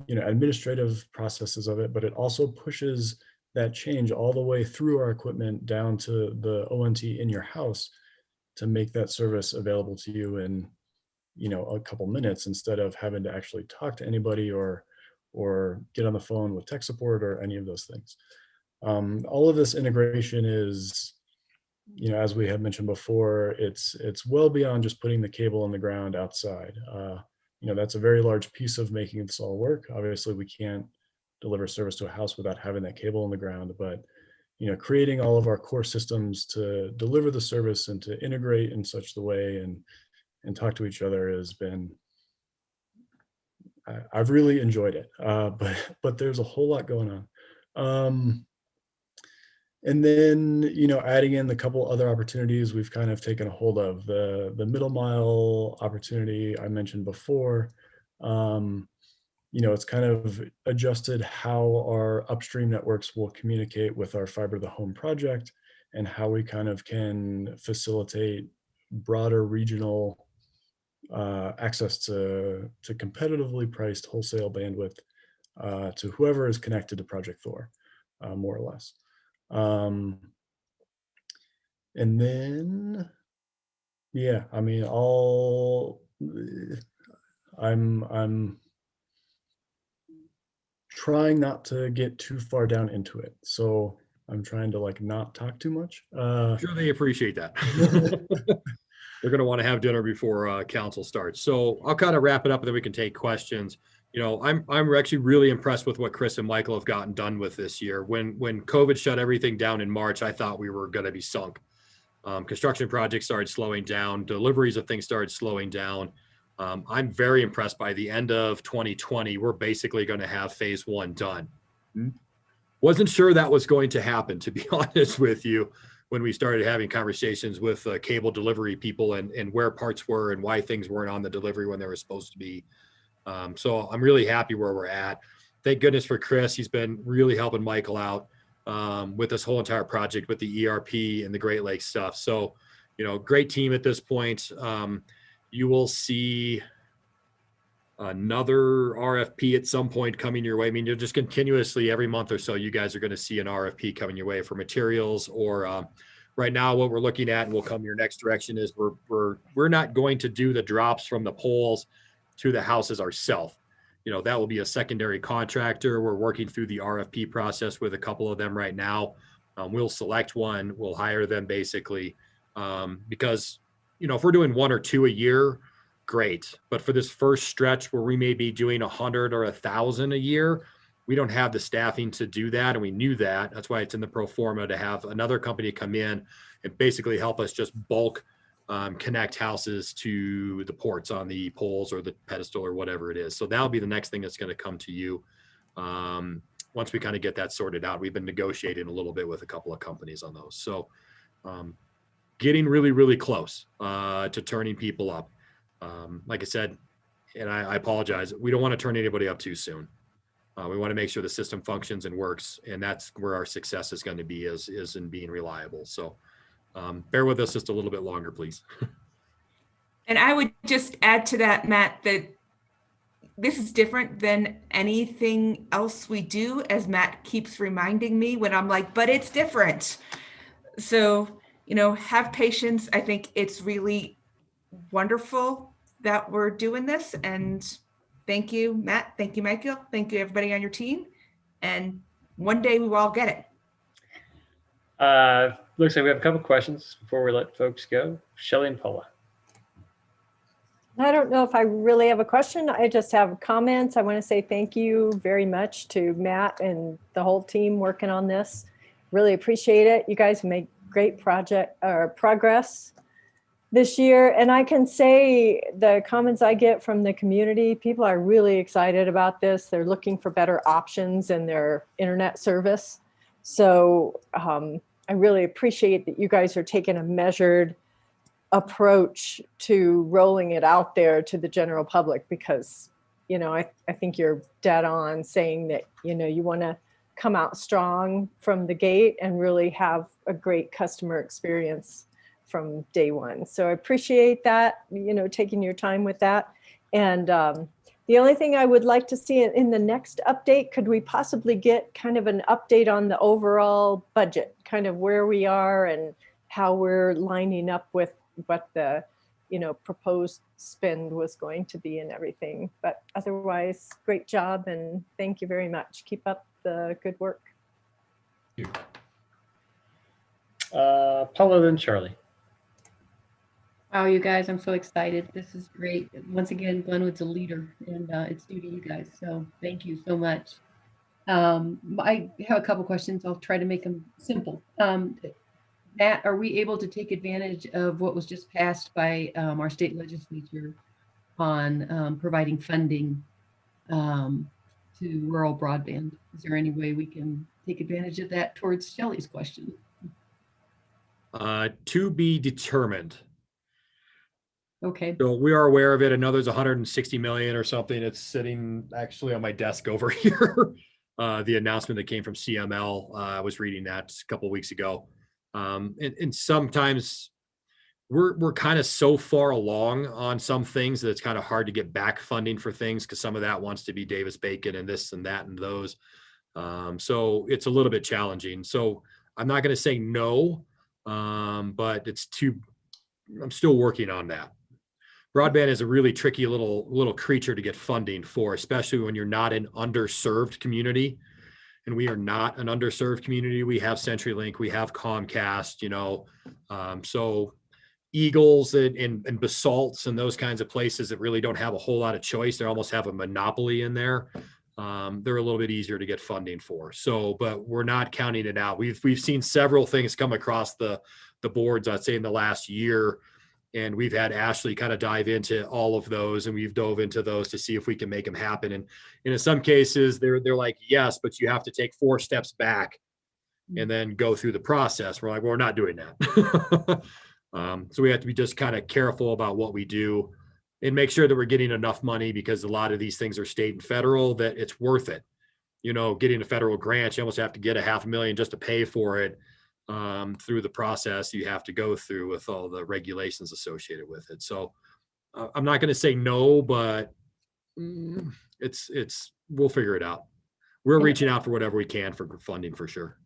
administrative processes of it, but it also pushes that change all the way through our equipment down to the ONT in your house to make that service available to you in a couple minutes instead of having to actually talk to anybody or get on the phone with tech support or any of those things. All of this integration is, as we had mentioned before, it's well beyond just putting the cable on the ground outside. That's a very large piece of making this all work. Obviously, we can't deliver service to a house without having that cable on the ground, but creating all of our core systems to deliver the service and to integrate in such the way and talk to each other has been, I've really enjoyed it, but there's a whole lot going on. And then, adding in the couple other opportunities we've kind of taken a hold of. The middle mile opportunity I mentioned before, it's kind of adjusted how our upstream networks will communicate with our fiber to the home project and how we kind of can facilitate broader regional access to competitively priced wholesale bandwidth to whoever is connected to Project Thor, more or less. And then, yeah, I mean, I'm trying not to get too far down into it. So I'm trying to not talk too much. Sure, they appreciate that. They're going to want to have dinner before council starts. So I'll kind of wrap it up and then we can take questions. You know, I'm actually really impressed with what Chris and Michael have gotten done with this year. When COVID shut everything down in March, I thought we were going to be sunk. Construction projects started slowing down, deliveries of things started slowing down. I'm very impressed. By the end of 2020, we're basically going to have phase one done. Wasn't sure that was going to happen, to be honest with you, when we started having conversations with cable delivery people and where parts were and why things weren't on the delivery when they were supposed to be. So I'm really happy where we're at. Thank goodness for Chris. He's been really helping Michael out with this whole entire project with the ERP and the Great Lakes stuff. So, you know, great team at this point. You will see another RFP at some point coming your way. I mean, you're just continuously every month or so, you guys are going to see an RFP coming your way for materials or right now what we're looking at and will come your next direction is we're not going to do the drops from the poles to the houses ourselves. You know, that will be a secondary contractor. We're working through the RFP process with a couple of them right now. We'll select one, we'll hire them basically because, you know, if we're doing one or two a year, great. But for this first stretch where we may be doing 100 or 1,000 a year, we don't have the staffing to do that. And we knew that. That's why it's in the pro forma to have another company come in and basically help us just bulk connect houses to the ports on the poles or the pedestal or whatever it is. So that'll be the next thing that's going to come to you. Once we kind of get that sorted out, we've been negotiating a little bit with a couple of companies on those. So getting really, really close to turning people up. Like I said, and I apologize, we don't want to turn anybody up too soon. We want to make sure the system functions and works. And that's where our success is going to be is in being reliable. So bear with us just a little bit longer, please. And I would just add to that, Matt, that this is different than anything else we do, as Matt keeps reminding me when I'm like, but it's different. So, you know, have patience. I think it's really wonderful that we're doing this. And thank you, Matt. Thank you, Michael. Thank you, everybody on your team. And one day we will all get it. Looks like we have a couple questions before we let folks go. Shelley and Paula. I don't know if I really have a question. I just have comments. I want to say thank you very much to Matt and the whole team working on this. Really appreciate it. You guys make great progress this year. And I can say the comments I get from the community, people are really excited about this. They're looking for better options in their internet service. So I really appreciate that you guys are taking a measured approach to rolling it out there to the general public because, you know, I think you're dead on saying that, you know, you want to come out strong from the gate and really have a great customer experience from day one. So I appreciate that, you know, taking your time with that. And the only thing I would like to see in the next update, could we possibly get kind of an update on the overall budget, kind of where we are and how we're lining up with what the, you know, proposed spend was going to be and everything. But otherwise, great job and thank you very much. Keep up the good work. Thank you. Paula, then Charlie. Wow, you guys, I'm so excited. This is great. Once again, Glenwood's a leader and it's due to you guys. So thank you so much. I have a couple questions. I'll try to make them simple. Matt, are we able to take advantage of what was just passed by our state legislature on providing funding to rural broadband? Is there any way we can take advantage of that towards Shelley's question? To be determined. Okay. So we are aware of it. I know there's 160 million or something. It's sitting actually on my desk over here. The announcement that came from CML, I was reading that a couple of weeks ago. And sometimes we're kind of so far along on some things that it's kind of hard to get back funding for things because some of that wants to be Davis-Bacon and this and that and those. So it's a little bit challenging. So I'm not going to say no, but I'm still working on that. Broadband is a really tricky little creature to get funding for, especially when you're not an underserved community. And we are not an underserved community. We have CenturyLink, we have Comcast, you know. So Eagles and basalts and those kinds of places that really don't have a whole lot of choice. They almost have a monopoly in there. They're a little bit easier to get funding for. So, but we're not counting it out. We've seen several things come across the boards, I'd say in the last year. And we've had Ashley kind of dive into all of those, and we've dove into those to see if we can make them happen. And in some cases they're like, yes, but you have to take 4 steps back and then go through the process. We're like, well, we're not doing that. So we have to be just kind of careful about what we do and make sure that we're getting enough money, because a lot of these things are state and federal, that it's worth it. You know, getting a federal grant, you almost have to get $500,000 just to pay for it, through the process you have to go through with all the regulations associated with it. So I'm not going to say no, but we'll figure it out. We're reaching out for whatever we can for funding for sure.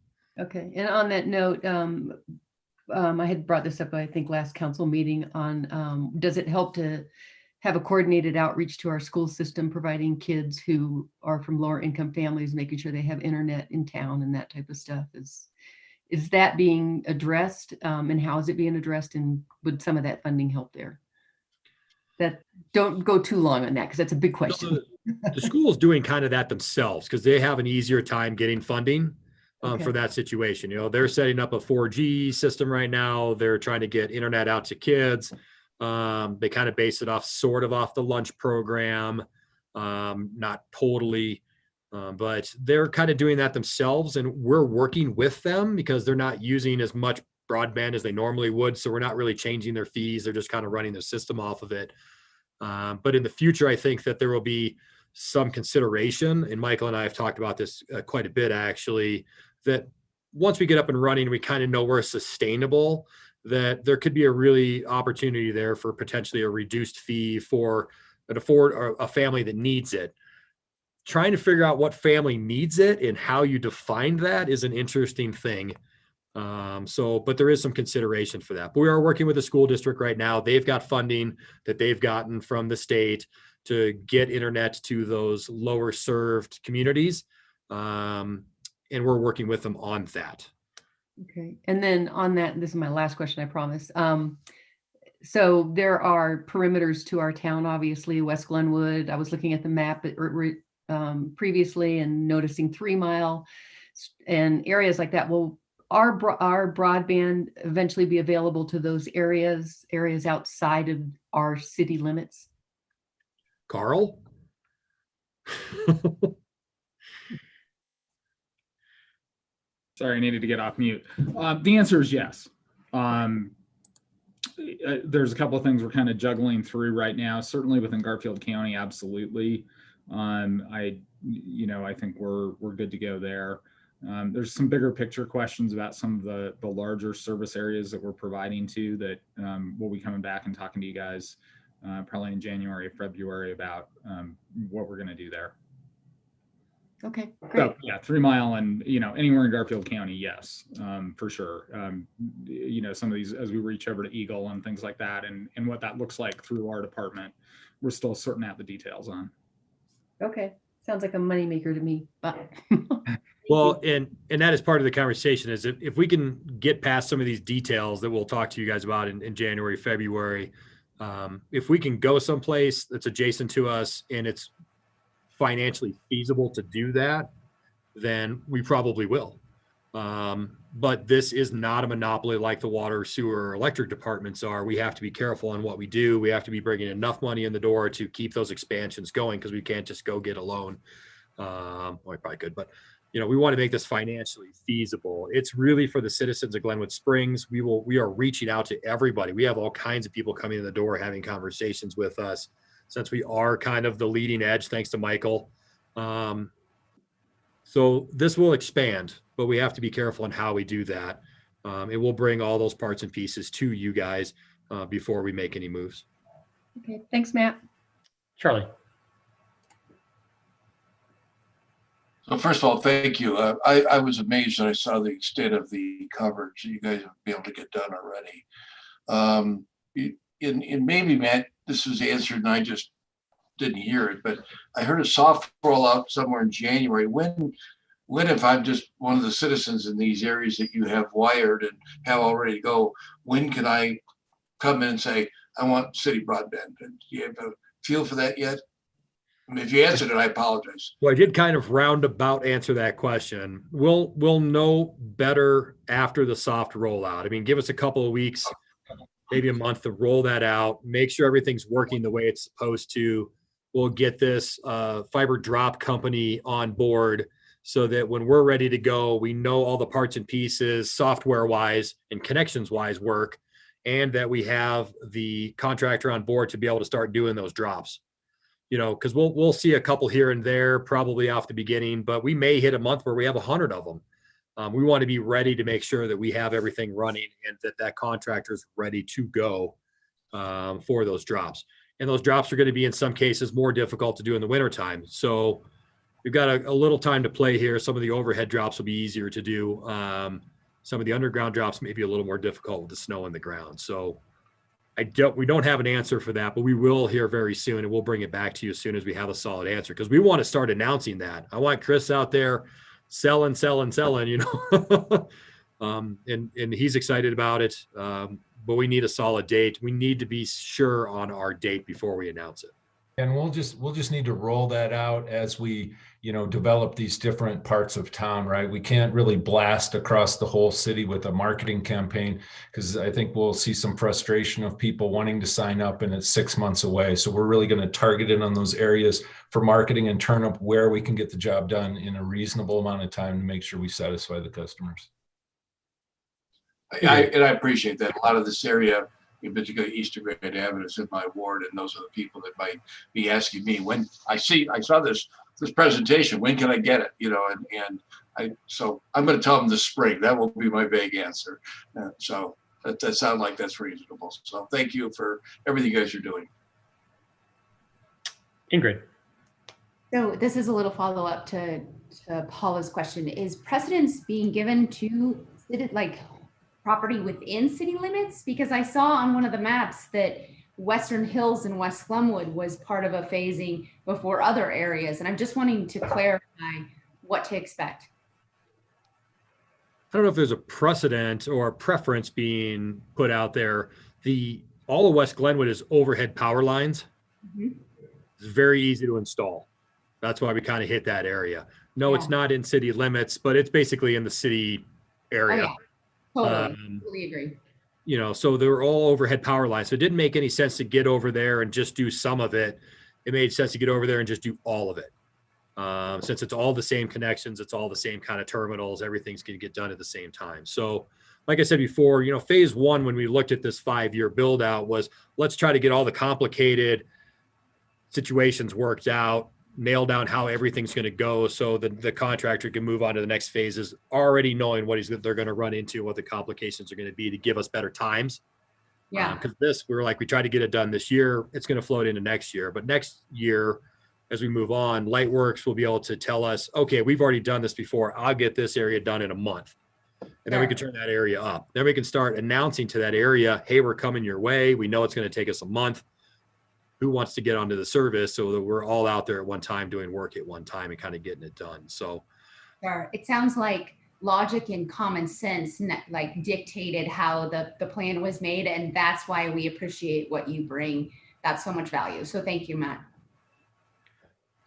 Okay. And on that note, I had brought this up, I think, last council meeting on, does it help to have a coordinated outreach to our school system, providing kids who are from lower income families, making sure they have internet in town and that type of stuff? Is that being addressed, and how is it being addressed, and would some of that funding help there? That, don't go too long on that, because that's a big question. The school's doing kind of that themselves because they have an easier time getting funding Okay. for that situation. You know, they're setting up a 4G system right now. They're trying to get internet out to kids. They kind of base it sort of off the lunch program, not totally. But they're kind of doing that themselves, and we're working with them because they're not using as much broadband as they normally would. So we're not really changing their fees. They're just kind of running their system off of it. But in the future, I think that there will be some consideration, and Michael and I have talked about this quite a bit actually, that once we get up and running, we kind of know we're sustainable, that there could be a really opportunity there for potentially a reduced fee for a family that needs it. Trying to figure out what family needs it and how you define that is an interesting thing. But there is some consideration for that. But we are working with the school district right now. They've got funding that they've gotten from the state to get internet to those lower served communities. And we're working with them on that. Okay. And then on that, this is my last question, I promise. So there are perimeters to our town, obviously, West Glenwood. I was looking at the map previously and noticing 3 Mile and areas like that. Will our broadband eventually be available to those areas outside of our city limits? Carl? Sorry, I needed to get off mute. The answer is yes. There's a couple of things we're kind of juggling through right now. Certainly within Garfield County, absolutely. I think we're good to go there. There's some bigger picture questions about some of the larger service areas that we're providing to that we'll be coming back and talking to you guys probably in January, February about what we're going to do there. Okay, great. So, yeah, 3 Mile and, anywhere in Garfield County, yes, for sure. Some of these, as we reach over to Eagle and things like that, and what that looks like through our department, we're still sorting out the details on. Okay, sounds like a moneymaker to me, but. Well, and that is part of the conversation, is if we can get past some of these details that we'll talk to you guys about in January, February, if we can go someplace that's adjacent to us and it's financially feasible to do that, then we probably will. But this is not a monopoly like the water, sewer, or electric departments are. We have to be careful on what we do. We have to be bringing enough money in the door to keep those expansions going, because we can't just go get a loan. Well, I probably could, but we want to make this financially feasible. It's really for the citizens of Glenwood Springs. We are reaching out to everybody. We have all kinds of people coming in the door, having conversations with us, since we are kind of the leading edge, thanks to Michael. So this will expand, but we have to be careful in how we do that. And we'll bring all those parts and pieces to you guys before we make any moves. Okay, thanks, Matt. Charlie. So first of all, thank you. I was amazed that I saw the extent of the coverage that you guys have been able to get done already. And maybe, Matt, this was answered and I just didn't hear it, but I heard a soft rollout somewhere in January. When if I'm just one of the citizens in these areas that you have wired and have already go, when can I come in and say, I want city broadband. Do you have a feel for that yet? I mean, if you answered it, I apologize. Well, I did kind of roundabout answer that question. We'll know better after the soft rollout. I mean, give us a couple of weeks, maybe a month to roll that out, make sure everything's working the way it's supposed to. We'll get this fiber drop company on board so that when we're ready to go, we know all the parts and pieces, software wise and connections wise work, and that we have the contractor on board to be able to start doing those drops. You know, because we'll see a couple here and there probably off the beginning, but we may hit a month where we have 100 of them. We want to be ready to make sure that we have everything running and that contractor is ready to go for those drops. And those drops are going to be in some cases more difficult to do in the wintertime. So we've got a little time to play here. Some of the overhead drops will be easier to do. Some of the underground drops may be a little more difficult with the snow on the ground. So we don't have an answer for that, but we will hear very soon, and we'll bring it back to you as soon as we have a solid answer, because we want to start announcing that. I want Chris out there selling, you know, and he's excited about it. But we need a solid date. We need to be sure on our date before we announce it. And we'll just need to roll that out as we, you know, develop these different parts of town, right? We can't really blast across the whole city with a marketing campaign, because I think we'll see some frustration of people wanting to sign up and it's 6 months away. So we're really going to target in on those areas for marketing and turn up where we can get the job done in a reasonable amount of time to make sure we satisfy the customers. I appreciate that. A lot of this area, in particular Eastern Grand Avenue, is in my ward, and those are the people that might be asking me when I saw this presentation, when can I get it? You know, so I'm going to tell them this spring. That will be my vague answer. So that sounds like that's reasonable. So thank you for everything you guys are doing. Ingrid. So this is a little follow-up to Paula's question. Is precedence being given to like property within city limits? Because I saw on one of the maps that Western Hills and West Glenwood was part of a phasing before other areas. And I'm just wanting to clarify what to expect. I don't know if there's a precedent or a preference being put out there. All of West Glenwood is overhead power lines. Mm-hmm. It's very easy to install. That's why we kind of hit that area. No, yeah. It's not in city limits, but it's basically in the city area. Oh, yeah. Totally agree. You know, so they're all overhead power lines. So it didn't make any sense to get over there and just do some of it. It made sense to get over there and just do all of it. Since it's all the same connections, it's all the same kind of terminals, everything's going to get done at the same time. So like I said before, you know, phase one, when we looked at this 5-year build out, was let's try to get all the complicated situations worked out, nail down how everything's going to go so that the contractor can move on to the next phases, already knowing what they're going to run into, what the complications are going to be, to give us better times. Yeah. Because we tried to get it done this year. It's going to float into next year. But next year, as we move on, Lightworks will be able to tell us, okay, we've already done this before. I'll get this area done in a month. And then we can turn that area up. Then we can start announcing to that area, hey, we're coming your way. We know it's going to take us a month. Who wants to get onto the service, so that we're all out there at one time doing work at one time and kind of getting it done. So sure. It sounds like logic and common sense like dictated how the plan was made, and that's why we appreciate what you bring. That's so much value. So thank you, Matt.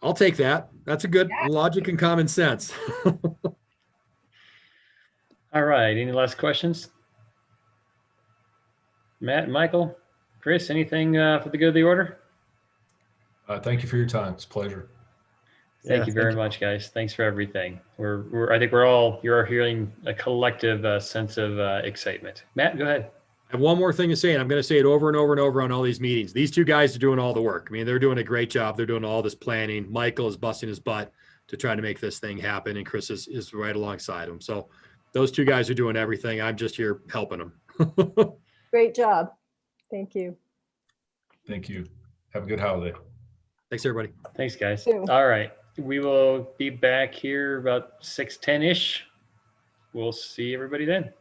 I'll take that. That's a good logic and common sense. All right. Any last questions? Matt, Michael, Chris, anything for the good of the order? Thank you for your time. It's a pleasure. Thank you very much, guys. Thanks for everything. I think you're hearing a collective sense of excitement. Matt, go ahead. I have one more thing to say, and I'm going to say it over and over and over on all these meetings. These two guys are doing all the work. I mean, they're doing a great job. They're doing all this planning. Michael is busting his butt to try to make this thing happen, and Chris is right alongside him. So those two guys are doing everything. I'm just here helping them. Great job. Thank you. Thank you. Have a good holiday. Thanks, everybody. Thanks, guys. All right. We will be back here about 6:10-ish. We'll see everybody then.